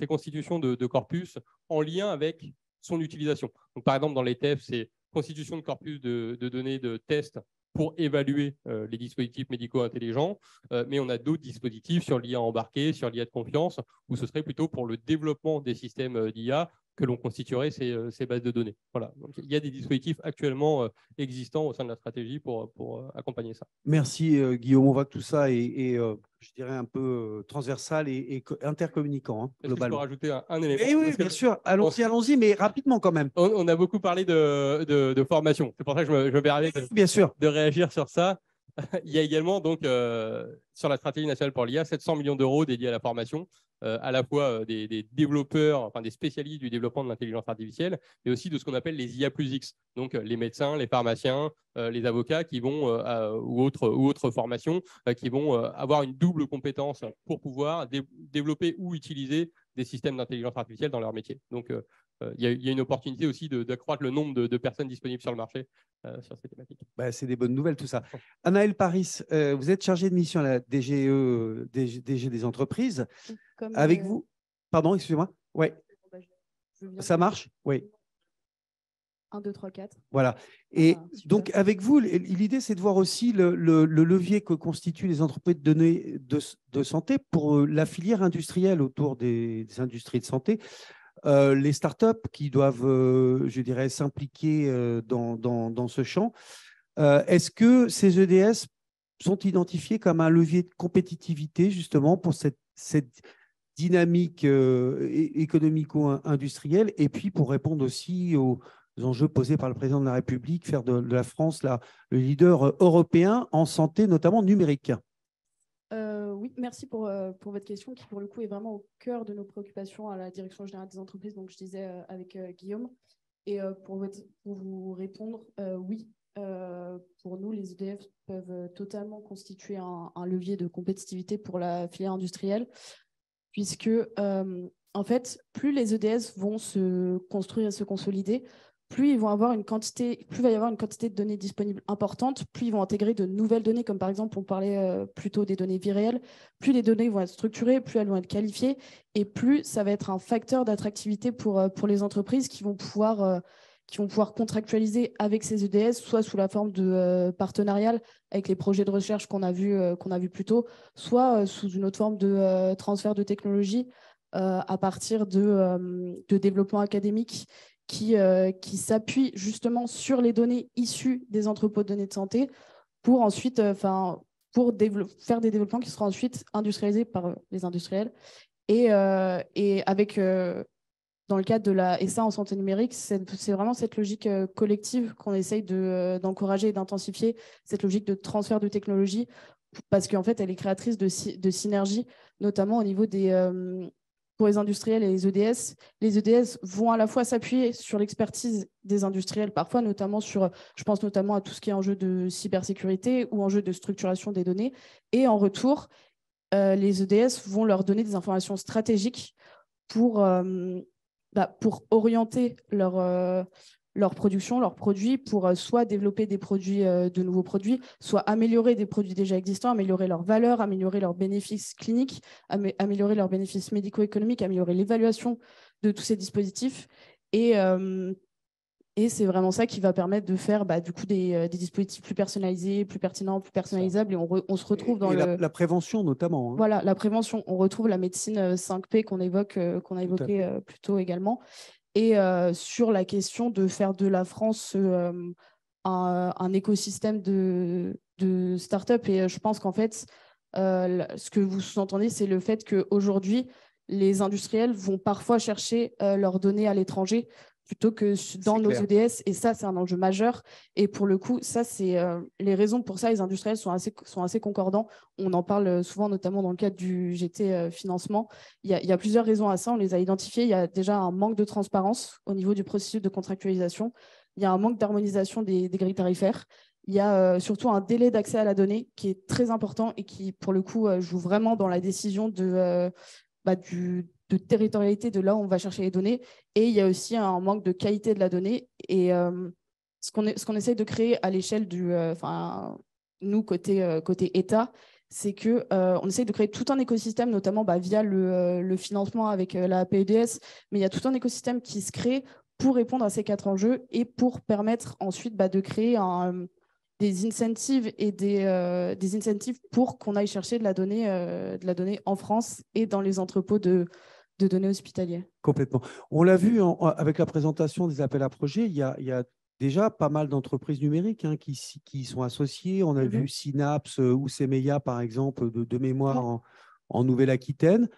S6: constitutions de corpus en lien avec son utilisation. Donc, par exemple, dans les TEF, c'est constitution de corpus de données de tests pour évaluer les dispositifs médicaux intelligents, mais on a d'autres dispositifs sur l'IA embarquée, sur l'IA de confiance, où ce serait plutôt pour le développement des systèmes d'IA que l'on constituerait ces bases de données. Voilà. Donc, il y a des dispositifs actuellement existants au sein de la stratégie pour accompagner ça.
S1: Merci Guillaume. On voit que tout ça est je dirais, un peu transversal et intercommunicant, hein,
S6: Est-ce que je peux
S1: globalement.
S6: rajouter un élément?
S1: Eh oui, bien sûr. Allons-y, mais rapidement quand même.
S6: On a beaucoup parlé de formation. C'est pour ça que je me permets
S1: Bien sûr.
S6: de réagir sur ça. Il y a également, donc, sur la stratégie nationale pour l'IA, 700 millions d'euros dédiés à la formation, à la fois des développeurs, enfin des spécialistes du développement de l'intelligence artificielle, mais aussi de ce qu'on appelle les IA plus X, donc les médecins, les pharmaciens, les avocats qui vont, ou autres formations, qui vont avoir une double compétence pour pouvoir développer ou utiliser des systèmes d'intelligence artificielle dans leur métier. Donc, il y a une opportunité aussi d'accroître le nombre de personnes disponibles sur le marché sur ces thématiques.
S1: Bah, c'est des bonnes nouvelles, tout ça. Anaëlle Paris, vous êtes chargée de mission à la DGE, DG des entreprises. Avec vous, pardon, excusez-moi. Ouais. Ça marche? Oui.
S2: 1, 2, 3, 4.
S1: Voilà. Et donc, avec vous, l'idée, c'est de voir aussi le levier que constituent les entreprises de données de santé pour la filière industrielle autour des industries de santé. Les startups qui doivent, je dirais, s'impliquer dans ce champ. Est-ce que ces EDS sont identifiés comme un levier de compétitivité, justement, pour cette dynamique économico-industrielle, et puis pour répondre aussi aux enjeux posés par le président de la République, faire de la France le leader européen en santé, notamment numérique?
S2: Oui, merci pour votre question qui, pour le coup, est vraiment au cœur de nos préoccupations à la Direction générale des entreprises, donc je disais avec Guillaume. Et pour vous répondre, oui, pour nous, les EDF peuvent totalement constituer un levier de compétitivité pour la filière industrielle, puisque, en fait, plus les EDS vont se construire et se consolider, plus il va y avoir une quantité de données disponibles importante, plus ils vont intégrer de nouvelles données, comme par exemple, on parlait plutôt des données vie réelle, plus les données vont être structurées, plus elles vont être qualifiées, et plus ça va être un facteur d'attractivité pour les entreprises qui vont pouvoir contractualiser avec ces EDS, soit sous la forme de partenarial avec les projets de recherche qu'on a vu plus tôt, soit sous une autre forme de transfert de technologie à partir de développement académique qui s'appuie justement sur les données issues des entrepôts de données de santé pour ensuite faire des développements qui seront ensuite industrialisés par les industriels. Et avec, dans le cadre de la SA en santé numérique, c'est vraiment cette logique collective qu'on essaye d'encourager et d'intensifier, cette logique de transfert de technologie, parce qu'en fait, elle est créatrice de synergies, notamment au niveau pour les industriels et les EDS. Les EDS vont à la fois s'appuyer sur l'expertise des industriels, parfois, je pense notamment à tout ce qui est enjeu de cybersécurité ou enjeu de structuration des données. Et en retour, les EDS vont leur donner des informations stratégiques pour orienter leur production, leurs produits, pour soit développer de nouveaux produits, soit améliorer des produits déjà existants, améliorer leur valeur, améliorer leurs bénéfices cliniques, améliorer leurs bénéfices médico-économiques, améliorer l'évaluation de tous ces dispositifs. Et
S7: Et c'est vraiment ça qui va permettre de faire du coup des dispositifs plus personnalisés, plus pertinents, plus personnalisables. Et on se retrouve dans
S1: la prévention notamment. Hein.
S7: Voilà, la prévention. On retrouve la médecine 5P qu'on a évoqué plus tôt également. Et sur la question de faire de la France un écosystème de start-up. Et je pense qu'en fait, ce que vous sous-entendez, c'est le fait qu'aujourd'hui, les industriels vont parfois chercher leurs données à l'étranger plutôt que dans nos EDS. Et ça, c'est un enjeu majeur. Et pour le coup, ça, c'est les raisons pour ça, les industriels sont assez concordants. On en parle souvent, notamment dans le cadre du GT financement. Il y a plusieurs raisons à ça. On les a identifiées. Il y a déjà un manque de transparence au niveau du processus de contractualisation. Il y a un manque d'harmonisation des grilles tarifaires. Il y a surtout un délai d'accès à la donnée qui est très important et qui, pour le coup, joue vraiment dans la décision de territorialité de là où on va chercher les données. Et il y a aussi un manque de qualité de la donnée. Et ce qu'on essaye de créer à l'échelle nous, côté État, c'est qu'on essaye de créer tout un écosystème, notamment via le financement avec la PEDS, mais il y a tout un écosystème qui se crée pour répondre à ces 4 enjeux et pour permettre ensuite de créer des incentives et des incentives pour qu'on aille chercher de la donnée en France et dans les entrepôts de données hospitalières.
S1: Complètement. On l'a vu avec la présentation des appels à projets, il y a déjà pas mal d'entreprises numériques qui sont associées. On a vu Synapse ou Semeya, par exemple, de mémoire en Nouvelle-Aquitaine.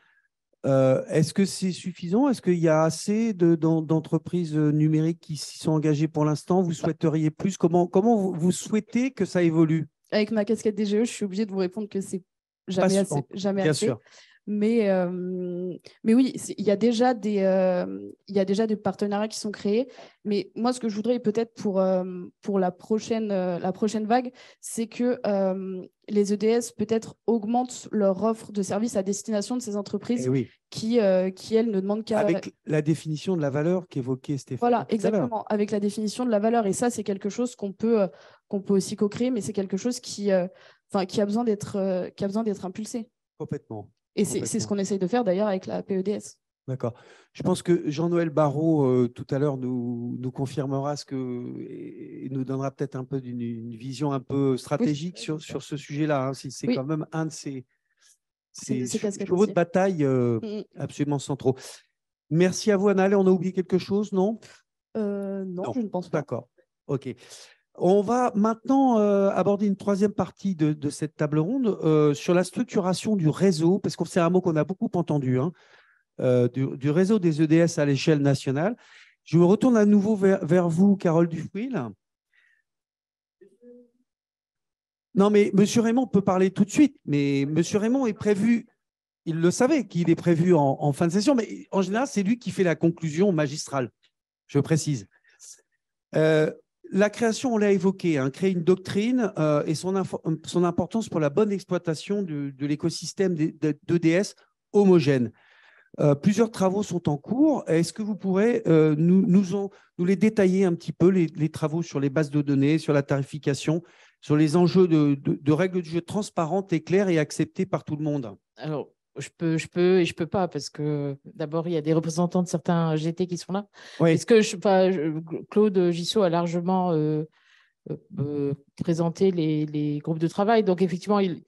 S1: Est-ce que c'est suffisant? Est-ce qu'il y a assez d'entreprises numériques qui s'y sont engagées pour l'instant? Vous souhaiteriez plus? Comment vous souhaitez que ça évolue?
S7: Avec ma casquette DGE, je suis obligée de vous répondre que c'est jamais assez.
S1: Bien sûr.
S7: Mais oui, il y a déjà des partenariats qui sont créés. Mais moi, ce que je voudrais peut-être pour la prochaine vague, c'est que les EDS peut-être augmentent leur offre de services à destination de ces entreprises qui, elles, ne demandent qu'à…
S1: Avec la définition de la valeur qu'évoquait Stéphane.
S7: Voilà, exactement, avec la définition de la valeur. Et ça, c'est quelque chose qu'on peut aussi co-créer, mais c'est quelque chose qui a besoin d'être impulsé.
S1: Complètement.
S7: Et c'est ce qu'on essaye de faire d'ailleurs avec la PEDS.
S1: D'accord. Je pense que Jean-Noël Barrot, tout à l'heure, nous confirmera et nous donnera peut-être un peu une vision un peu stratégique sur ce sujet-là. Hein. C'est quand même un de ces chevaux de bataille absolument centraux. Merci à vous, Anna. On a oublié quelque chose, non?
S7: Non, je ne pense pas.
S1: D'accord. OK. On va maintenant aborder une troisième partie de cette table ronde sur la structuration du réseau, parce que c'est un mot qu'on a beaucoup entendu, du réseau des EDS à l'échelle nationale. Je me retourne à nouveau vers vous, Carole Dufouil. Non, mais M. Raymond peut parler tout de suite, mais M. Raymond est prévu, il le savait qu'il est prévu en fin de session, mais en général, c'est lui qui fait la conclusion magistrale, je précise. La création, on l'a évoqué, créer une doctrine et son importance pour la bonne exploitation de l'écosystème d'EDS homogène. Plusieurs travaux sont en cours. Est-ce que vous pourrez nous les détailler un petit peu, les travaux sur les bases de données, sur la tarification, sur les enjeux de règles du jeu transparentes et claires et acceptées par tout le monde?
S3: Alors, je peux et je peux pas parce que d'abord, il y a des représentants de certains GT qui sont là.
S1: Oui.
S3: Est-ce que Claude Gissot a largement présenté les groupes de travail. Donc, effectivement, il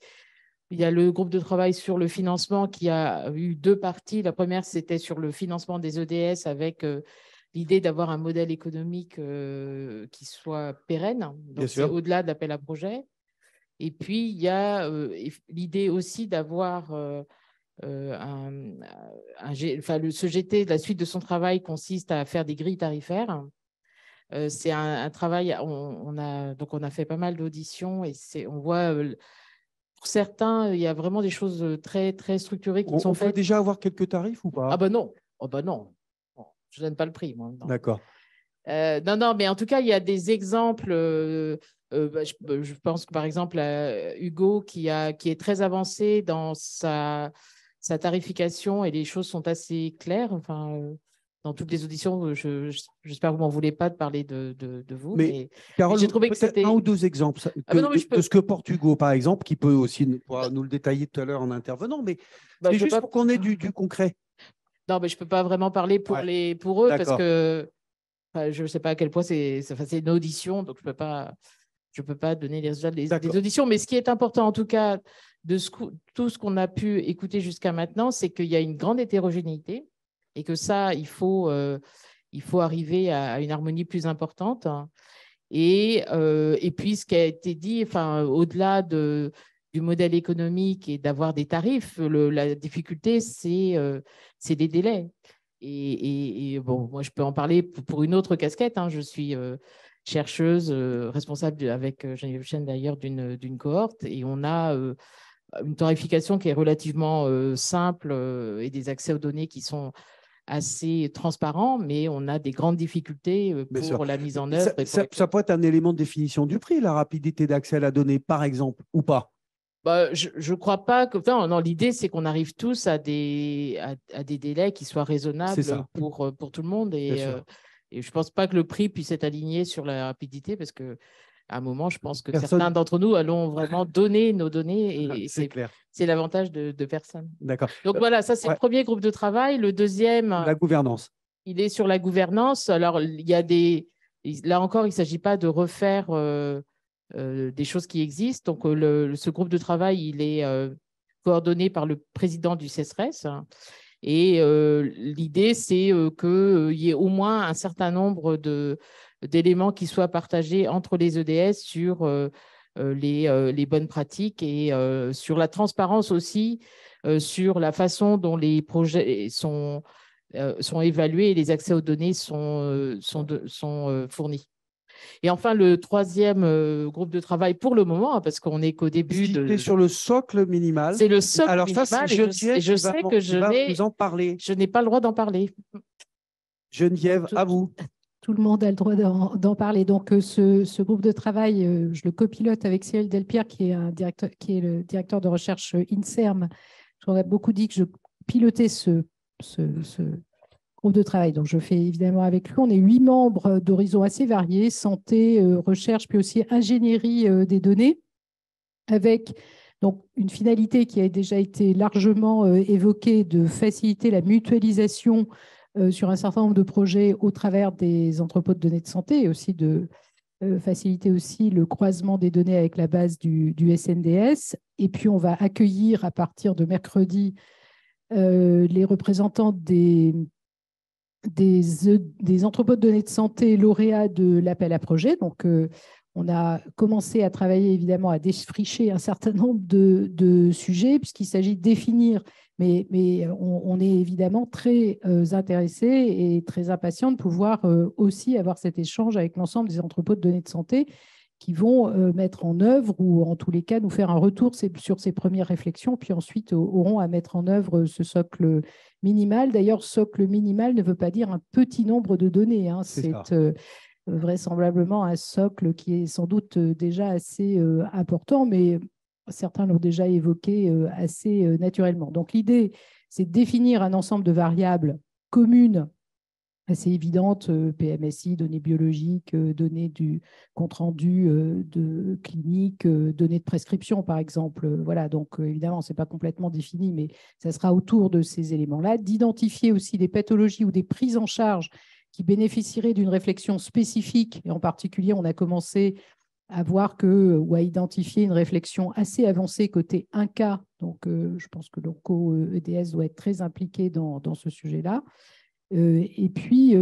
S3: y a le groupe de travail sur le financement qui a eu 2 parties. La première, c'était sur le financement des EDS avec l'idée d'avoir un modèle économique qui soit pérenne. Donc, c'est au-delà de l'appel à projet. Et puis, il y a l'idée aussi d'avoir ce GT, la suite de son travail consiste à faire des grilles tarifaires. C'est un travail, on a fait pas mal d'auditions et on voit, pour certains, il y a vraiment des choses très, très structurées qui sont faites.
S1: On peut déjà avoir quelques tarifs ou pas?
S3: Ah ben non, non. Je ne donne pas le prix, moi.
S1: D'accord.
S3: Non, mais en tout cas, il y a des exemples. Je pense que par exemple, Hugo, qui est très avancé dans sa tarification et les choses sont assez claires. Enfin, dans toutes les auditions, j'espère que vous m'en voulez pas de parler de vous.
S1: Mais Carole, j'ai trouvé que c'était un ou 2 exemples de ce que porte Hugo, par exemple, qui peut aussi nous le détailler tout à l'heure en intervenant. Mais c'est juste pour qu'on ait du concret.
S3: Non, mais je ne peux pas vraiment parler pour eux parce que Enfin, je ne sais pas à quel point c'est une audition, donc je peux pas donner les résultats des auditions. Mais ce qui est important, en tout cas, de tout ce qu'on a pu écouter jusqu'à maintenant, c'est qu'il y a une grande hétérogénéité et que ça, il faut arriver à une harmonie plus importante. Et puis, ce qui a été dit, enfin, au-delà du modèle économique et d'avoir des tarifs, la difficulté, c'est les délais. Et bon, moi, je peux en parler pour une autre casquette. Hein. Je suis chercheuse, responsable avec Geneviève Chen d'ailleurs d'une cohorte, et on a une tarification qui est relativement simple et des accès aux données qui sont assez transparents, mais on a des grandes difficultés pour la mise en œuvre.
S1: Ça peut être un élément de définition du prix, la rapidité d'accès à la donnée, par exemple, ou pas?
S3: Bah, je ne crois pas que. Enfin, non, l'idée, c'est qu'on arrive tous à des délais qui soient raisonnables pour tout le monde. Et je ne pense pas que le prix puisse être aligné sur la rapidité, parce qu'à un moment, je pense que certains d'entre nous allons vraiment donner nos données. Et c'est l'avantage de personne.
S1: D'accord.
S3: Donc voilà, ça, c'est le premier groupe de travail. Le deuxième.
S1: La gouvernance.
S3: Il est sur la gouvernance. Alors, il y a là encore, il ne s'agit pas de refaire. Des choses qui existent. Donc, ce groupe de travail, il est coordonné par le président du CESRES. Et l'idée, c'est qu'il y ait au moins un certain nombre d'éléments qui soient partagés entre les EDS sur les bonnes pratiques et sur la transparence aussi, sur la façon dont les projets sont évalués et les accès aux données sont fournis. Et enfin, le troisième groupe de travail pour le moment, parce qu'on n'est qu'au début.
S1: C'est sur le socle minimal.
S3: C'est le socle
S1: minimal.
S3: Alors ça, je sais que je n'ai pas le droit d'en parler.
S1: Geneviève, à vous.
S4: Tout le monde a le droit d'en parler. Donc, ce groupe de travail, je le copilote avec Cyril Delpierre, qui est le directeur de recherche INSERM. J'en ai beaucoup dit que je pilotais ce groupe de travail. Donc, je fais évidemment avec lui. On est 8 membres d'horizons assez variés, santé, recherche, puis aussi ingénierie des données, avec donc une finalité qui a déjà été largement évoquée, de faciliter la mutualisation sur un certain nombre de projets au travers des entrepôts de données de santé, et aussi de faciliter aussi le croisement des données avec la base du SNDS. Et puis, on va accueillir à partir de mercredi les représentants des entrepôts de données de santé lauréats de l'appel à projet. Donc, on a commencé à travailler évidemment à défricher un certain nombre de sujets, puisqu'il s'agit de définir, mais on est évidemment très intéressé et très impatient de pouvoir aussi avoir cet échange avec l'ensemble des entrepôts de données de santé qui vont mettre en œuvre, ou en tous les cas nous faire un retour sur ces premières réflexions, puis ensuite auront à mettre en œuvre ce socle minimal. D'ailleurs, socle minimal ne veut pas dire un petit nombre de données. Hein. C'est vraisemblablement un socle qui est sans doute déjà assez important, mais certains l'ont déjà évoqué assez naturellement. Donc, l'idée, c'est de définir un ensemble de variables communes assez évidentes, PMSI, données biologiques, données du compte-rendu de clinique, données de prescription, par exemple. Voilà, donc évidemment, ce n'est pas complètement défini, mais ça sera autour de ces éléments-là. D'identifier aussi des pathologies ou des prises en charge qui bénéficieraient d'une réflexion spécifique. Et en particulier, on a commencé à voir ou à identifier une réflexion assez avancée côté 1K. Donc, je pense que l'ONCO-EDS doit être très impliqué dans ce sujet-là. Et puis,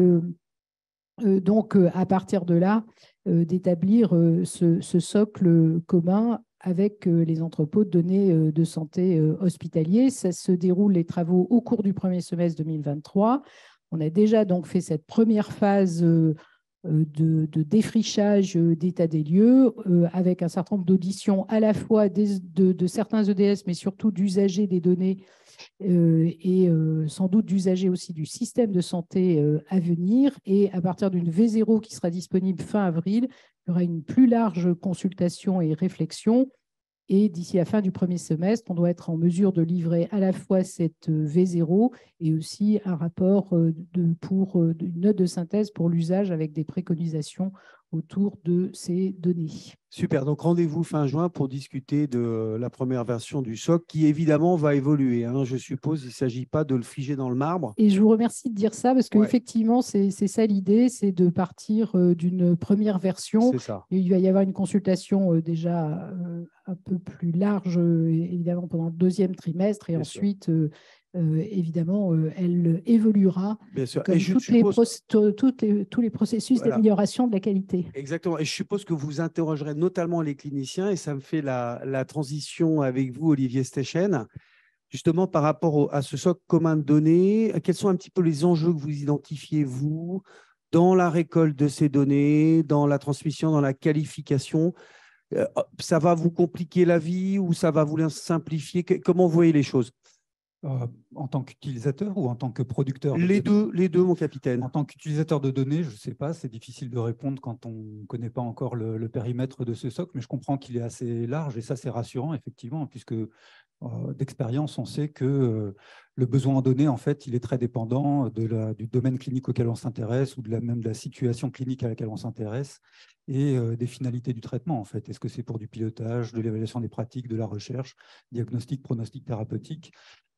S4: donc, à partir de là, d'établir ce socle commun avec les entrepôts de données de santé hospitaliers. Ça se déroule, les travaux, au cours du premier semestre 2023. On a déjà donc fait cette première phase de défrichage d'état des lieux avec un certain nombre d'auditions à la fois de certains EDS, mais surtout d'usagers des données et sans doute d'usagers aussi du système de santé à venir. Et à partir d'une V0 qui sera disponible fin avril, il y aura une plus large consultation et réflexion. Et d'ici la fin du premier semestre, on doit être en mesure de livrer à la fois cette V0 et aussi un rapport une note de synthèse pour l'usage avec des préconisations autour de ces données.
S1: Super, donc rendez-vous fin juin pour discuter de la première version du SOC qui évidemment va évoluer. Je suppose, il ne s'agit pas de le figer dans le marbre.
S4: Et je vous remercie de dire ça parce qu'effectivement, c'est ça l'idée, c'est de partir d'une première version.
S1: C'est ça.
S4: Et il va y avoir une consultation déjà un peu plus large, évidemment, pendant le deuxième trimestre. Et
S1: Bien
S4: ensuite, évidemment, elle évoluera
S1: Bien sûr.
S4: comme
S1: Et je
S4: tous les processus d'amélioration de la qualité.
S1: Exactement. Et je suppose que vous interrogerez notamment les cliniciens, et ça me fait la transition avec vous, Olivier Stechen, justement par rapport à ce socle commun de données. Quels sont un petit peu les enjeux que vous identifiez, vous, dans la récolte de ces données, dans la transmission, dans la qualification? Ça va vous compliquer la vie ou ça va vous la simplifier? Comment vous voyez les choses?
S5: En tant qu'utilisateur ou en tant que producteur?
S1: Les deux, mon capitaine.
S5: En tant qu'utilisateur de données, je ne sais pas, c'est difficile de répondre quand on ne connaît pas encore le périmètre de ce socle, mais je comprends qu'il est assez large et ça, c'est rassurant, effectivement, puisque d'expérience, on sait que le besoin en données, en fait, il est très dépendant du domaine clinique auquel on s'intéresse ou même de la situation clinique à laquelle on s'intéresse et des finalités du traitement, en fait. Est-ce que c'est pour du pilotage, de l'évaluation des pratiques, de la recherche, diagnostic, pronostic thérapeutique?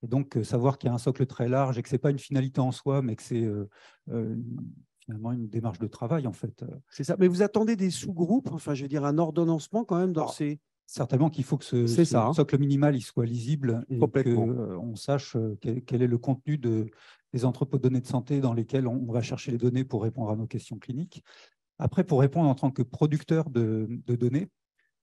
S5: Et donc, savoir qu'il y a un socle très large et que ce n'est pas une finalité en soi, mais que c'est finalement une démarche de travail, en fait.
S1: C'est ça. Mais vous attendez des sous-groupes, enfin, je veux dire, un ordonnancement quand même dans ces…
S5: Certainement qu'il faut que ce socle minimal il soit lisible et qu'on sache quel est le contenu des entrepôts de données de santé dans lesquels on va chercher les données pour répondre à nos questions cliniques. Après, pour répondre en tant que producteur de données,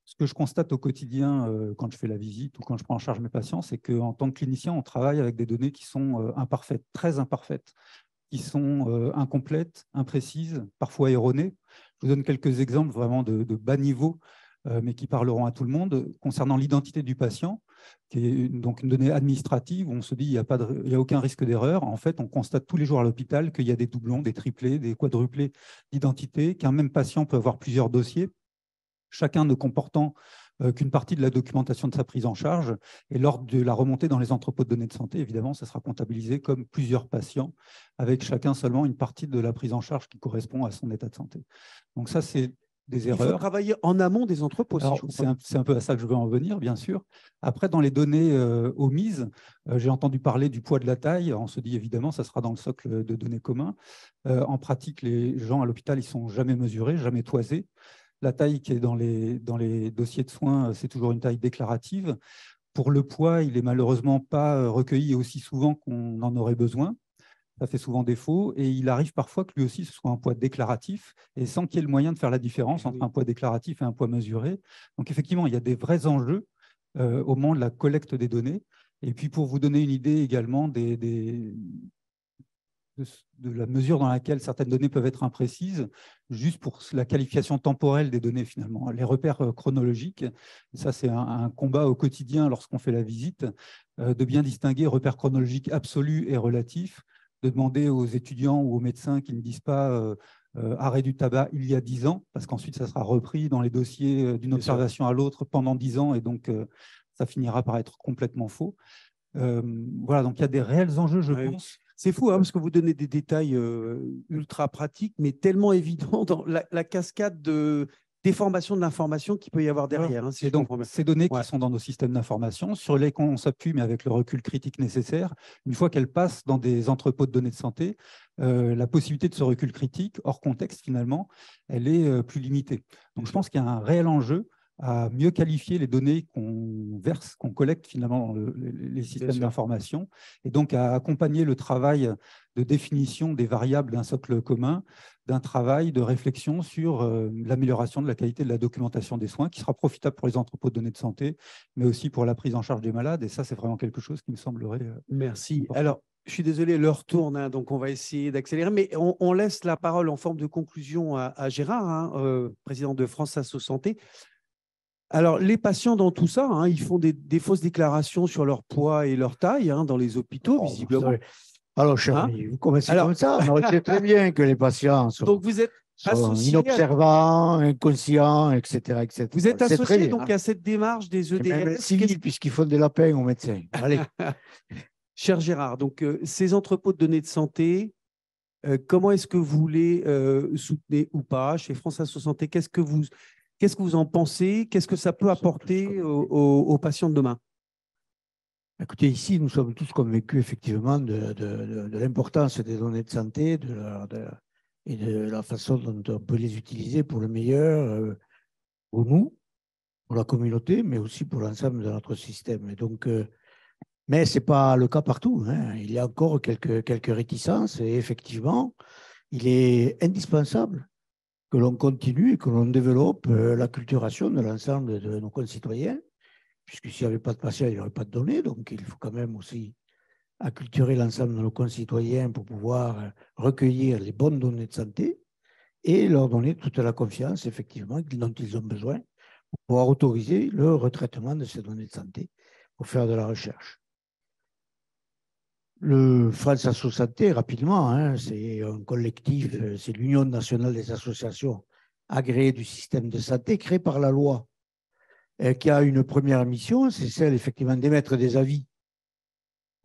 S5: ce que je constate au quotidien quand je fais la visite ou quand je prends en charge mes patients, c'est qu'en tant que clinicien, on travaille avec des données qui sont imparfaites, très imparfaites, qui sont incomplètes, imprécises, parfois erronées. Je vous donne quelques exemples vraiment de bas niveau, mais qui parleront à tout le monde. Concernant l'identité du patient, qui est donc une donnée administrative, où on se dit qu'il n'y a aucun risque d'erreur. En fait, on constate tous les jours à l'hôpital qu'il y a des doublons, des triplés, des quadruplés d'identité, qu'un même patient peut avoir plusieurs dossiers, chacun ne comportant qu'une partie de la documentation de sa prise en charge. Et lors de la remontée dans les entrepôts de données de santé, évidemment, ça sera comptabilisé comme plusieurs patients, avec chacun seulement une partie de la prise en charge qui correspond à son état de santé. Donc ça, c'est des erreurs.
S1: Il faut travailler en amont des entrepôts.
S5: C'est un peu à ça que je veux en venir, bien sûr. Après, dans les données omises, j'ai entendu parler du poids de la taille. On se dit évidemment, ça sera dans le socle de données commun. En pratique, les gens à l'hôpital, ils ne sont jamais mesurés, jamais toisés. La taille qui est dans les dossiers de soins, c'est toujours une taille déclarative. Pour le poids, il n'est malheureusement pas recueilli aussi souvent qu'on en aurait besoin. Ça fait souvent défaut et il arrive parfois que lui aussi ce soit un poids déclaratif et sans qu'il y ait le moyen de faire la différence entre un poids déclaratif et un poids mesuré. Donc effectivement, il y a des vrais enjeux au moment de la collecte des données. Et puis pour vous donner une idée également de la mesure dans laquelle certaines données peuvent être imprécises, juste pour la qualification temporelle des données finalement, les repères chronologiques, ça c'est un combat au quotidien lorsqu'on fait la visite, de bien distinguer repères chronologiques absolus et relatifs, de demander aux étudiants ou aux médecins qui ne disent pas arrêt du tabac il y a 10 ans, parce qu'ensuite ça sera repris dans les dossiers d'une observation à l'autre pendant 10 ans, et donc ça finira par être complètement faux. Voilà, donc il y a des réels enjeux, je pense.
S1: C'est fou, parce que vous donnez des détails ultra pratiques, mais tellement évidents dans la cascade de déformation de l'information qu'il peut y avoir derrière.
S5: Si et donc, ces données qui sont dans nos systèmes d'information, sur lesquelles on s'appuie, mais avec le recul critique nécessaire, une fois qu'elles passent dans des entrepôts de données de santé, la possibilité de ce recul critique, hors contexte finalement, elle est plus limitée. Donc je pense qu'il y a un réel enjeu à mieux qualifier les données qu'on verse, qu'on collecte finalement dans les systèmes d'information, et donc à accompagner le travail de définition des variables d'un socle commun, d'un travail de réflexion sur l'amélioration de la qualité de la documentation des soins, qui sera profitable pour les entrepôts de données de santé, mais aussi pour la prise en charge des malades, et ça c'est vraiment quelque chose qui me semblerait…
S1: Merci.
S5: important.
S1: Alors, je suis désolé, l'heure tourne, donc on va essayer d'accélérer, mais on laisse la parole en forme de conclusion à Gérard, président de France Asso Santé. Alors, les patients dans tout ça, ils font des fausses déclarations sur leur poids et leur taille dans les hôpitaux, visiblement.
S8: Alors, cher ami, vous commencez comme ça. On sait très bien que les patients sont,
S1: donc vous êtes associé
S8: inobservants, inconscients, etc., etc.
S1: Vous êtes associé donc à cette démarche des EDS.
S8: Même civil, puisqu'il faut de la peine aux médecins. Allez.
S1: Cher Gérard, donc ces entrepôts de données de santé, Comment est-ce que vous les soutenez ou pas chez France Assos Santé? Qu'est-ce que vous en pensez? Qu'est-ce que ça peut apporter aux patients de demain?
S8: Écoutez, ici, nous sommes tous convaincus effectivement de l'importance des données de santé et de la façon dont on peut les utiliser pour le meilleur, pour nous, pour la communauté, mais aussi pour l'ensemble de notre système. Et donc, mais ce n'est pas le cas partout, hein. Il y a encore quelques réticences et effectivement, il est indispensable que l'on continue et que l'on développe l'acculturation de l'ensemble de nos concitoyens, puisque s'il n'y avait pas de patients, il n'y aurait pas de données. Donc, il faut quand même aussi acculturer l'ensemble de nos concitoyens pour pouvoir recueillir les bonnes données de santé et leur donner toute la confiance, effectivement, dont ils ont besoin pour pouvoir autoriser le retraitement de ces données de santé pour faire de la recherche. Le France Assos Santé, rapidement, hein, c'est un collectif, c'est l'Union nationale des associations agréées du système de santé créée par la loi, qui a une première mission, c'est celle effectivement d'émettre des avis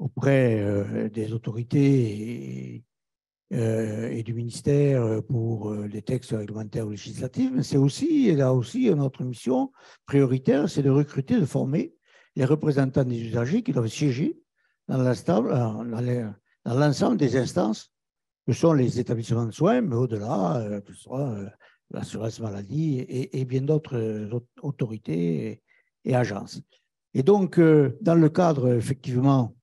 S8: auprès des autorités et du ministère pour les textes réglementaires ou législatifs, mais c'est aussi, là aussi, notre mission prioritaire, c'est de recruter, de former les représentants des usagers qui doivent siéger dans l'ensemble des instances que sont les établissements de soins, mais au-delà, que ce soit l'assurance maladie et bien d'autres autorités et agences. Et donc, dans le cadre, effectivement,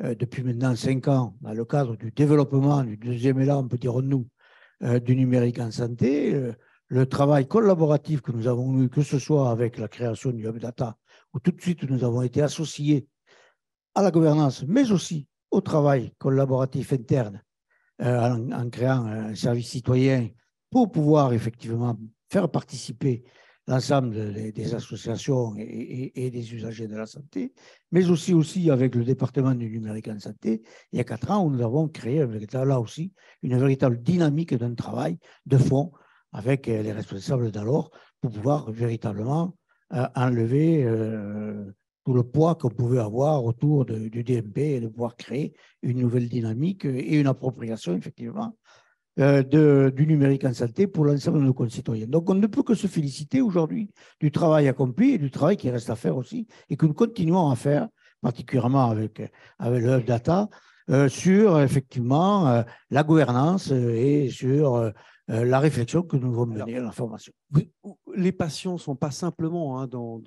S8: depuis maintenant 5 ans, dans le cadre du développement du deuxième élan, dirons-nous, du numérique en santé, le travail collaboratif que nous avons eu, que ce soit avec la création du Hub Data, où tout de suite nous avons été associés à la gouvernance, mais aussi au travail collaboratif interne, en créant un service citoyen pour pouvoir effectivement faire participer l'ensemble des associations et des usagers de la santé, mais aussi avec le département du numérique en santé, il y a 4 ans, où nous avons créé là aussi une véritable dynamique d'un travail de fond avec les responsables d'alors pour pouvoir véritablement enlever tout le poids qu'on pouvait avoir autour du DMP et de pouvoir créer une nouvelle dynamique et une appropriation, effectivement, du numérique en santé pour l'ensemble de nos concitoyens. Donc, on ne peut que se féliciter aujourd'hui du travail accompli et du travail qui reste à faire aussi et que nous continuons à faire, particulièrement avec le Hub Data, sur, effectivement, la gouvernance et sur la réflexion que nous devons mener à la formation.
S1: Les patients ne sont pas simplement dans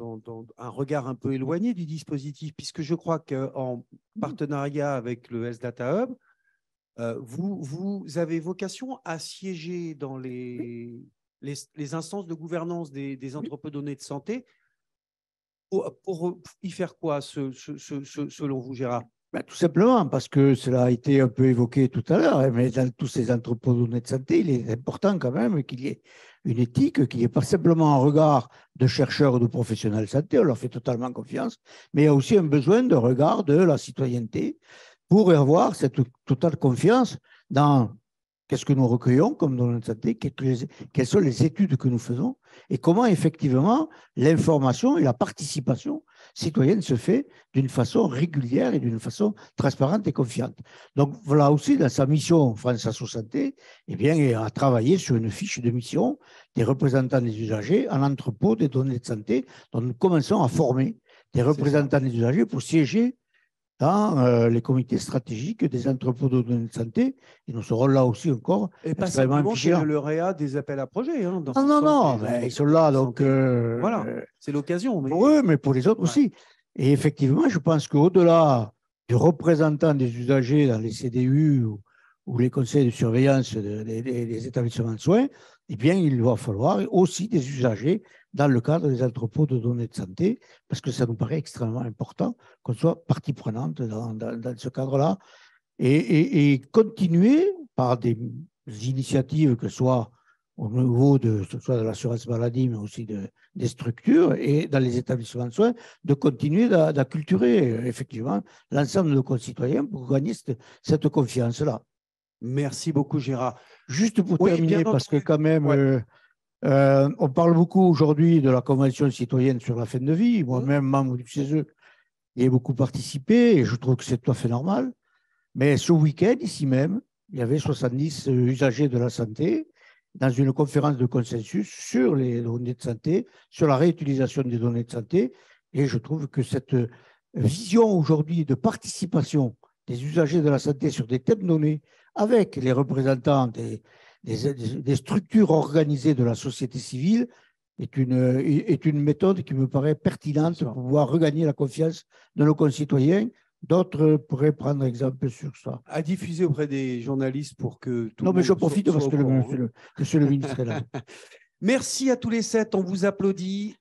S1: un regard un peu éloigné du dispositif, puisque je crois qu'en partenariat avec le Health Data Hub, vous avez vocation à siéger dans les instances de gouvernance des entrepôts de données de santé. Pour y faire quoi, selon vous, Gérard?
S8: Tout simplement parce que cela a été un peu évoqué tout à l'heure, mais dans tous ces entrepôts de données de santé, il est important quand même qu'il y ait une éthique, qu'il n'y ait pas simplement un regard de chercheurs ou de professionnels de santé, on leur fait totalement confiance, mais il y a aussi un besoin de regard de la citoyenneté pour avoir cette totale confiance dans qu'est-ce que nous recueillons comme données de santé, quelles sont les études que nous faisons et comment effectivement l'information et la participation citoyenne se fait d'une façon régulière et d'une façon transparente et confiante. Donc voilà aussi dans sa mission France Assos Santé, eh bien, à travailler sur une fiche de mission des représentants des usagers en entrepôt des données de santé dont nous commençons à former des représentants des usagers pour siéger dans les comités stratégiques des entrepôts de données de santé. Et nous serons là aussi encore.
S1: Et pas simplement chez le lauréat des appels à projets. Hein,
S8: non, mais ils sont là. Donc,
S1: voilà, c'est l'occasion.
S8: Pour eux, mais pour les autres aussi. Et effectivement, je pense qu'au-delà du représentant des usagers dans les CDU ou les conseils de surveillance des établissements de soins, eh bien, il va falloir aussi des usagers dans le cadre des entrepôts de données de santé, parce que ça nous paraît extrêmement important qu'on soit partie prenante dans ce cadre-là et continuer par des initiatives, que ce soit au niveau de l'assurance maladie, mais aussi des structures et dans les établissements de soins, de continuer d'acculturer effectivement l'ensemble de nos concitoyens pour gagner cette confiance-là.
S1: Merci beaucoup, Gérard.
S8: Juste pour terminer, parce que quand même, on parle beaucoup aujourd'hui de la Convention citoyenne sur la fin de vie. Moi-même, membre du CESE, y ai beaucoup participé et je trouve que c'est tout à fait normal. Mais ce week-end, ici même, il y avait 70 usagers de la santé dans une conférence de consensus sur les données de santé, sur la réutilisation des données de santé. Et je trouve que cette vision aujourd'hui de participation des usagers de la santé sur des thèmes donnés avec les représentants des structures organisées de la société civile est une méthode qui me paraît pertinente pour pouvoir regagner la confiance de nos concitoyens. D'autres pourraient prendre exemple sur ça.
S1: À diffuser auprès des journalistes pour que tout
S8: non,
S1: le
S8: mais
S1: monde
S8: je profite
S1: soit
S8: parce
S1: au
S8: que
S1: courant.
S8: monsieur le ministre est là.
S1: Merci à tous les 7, on vous applaudit.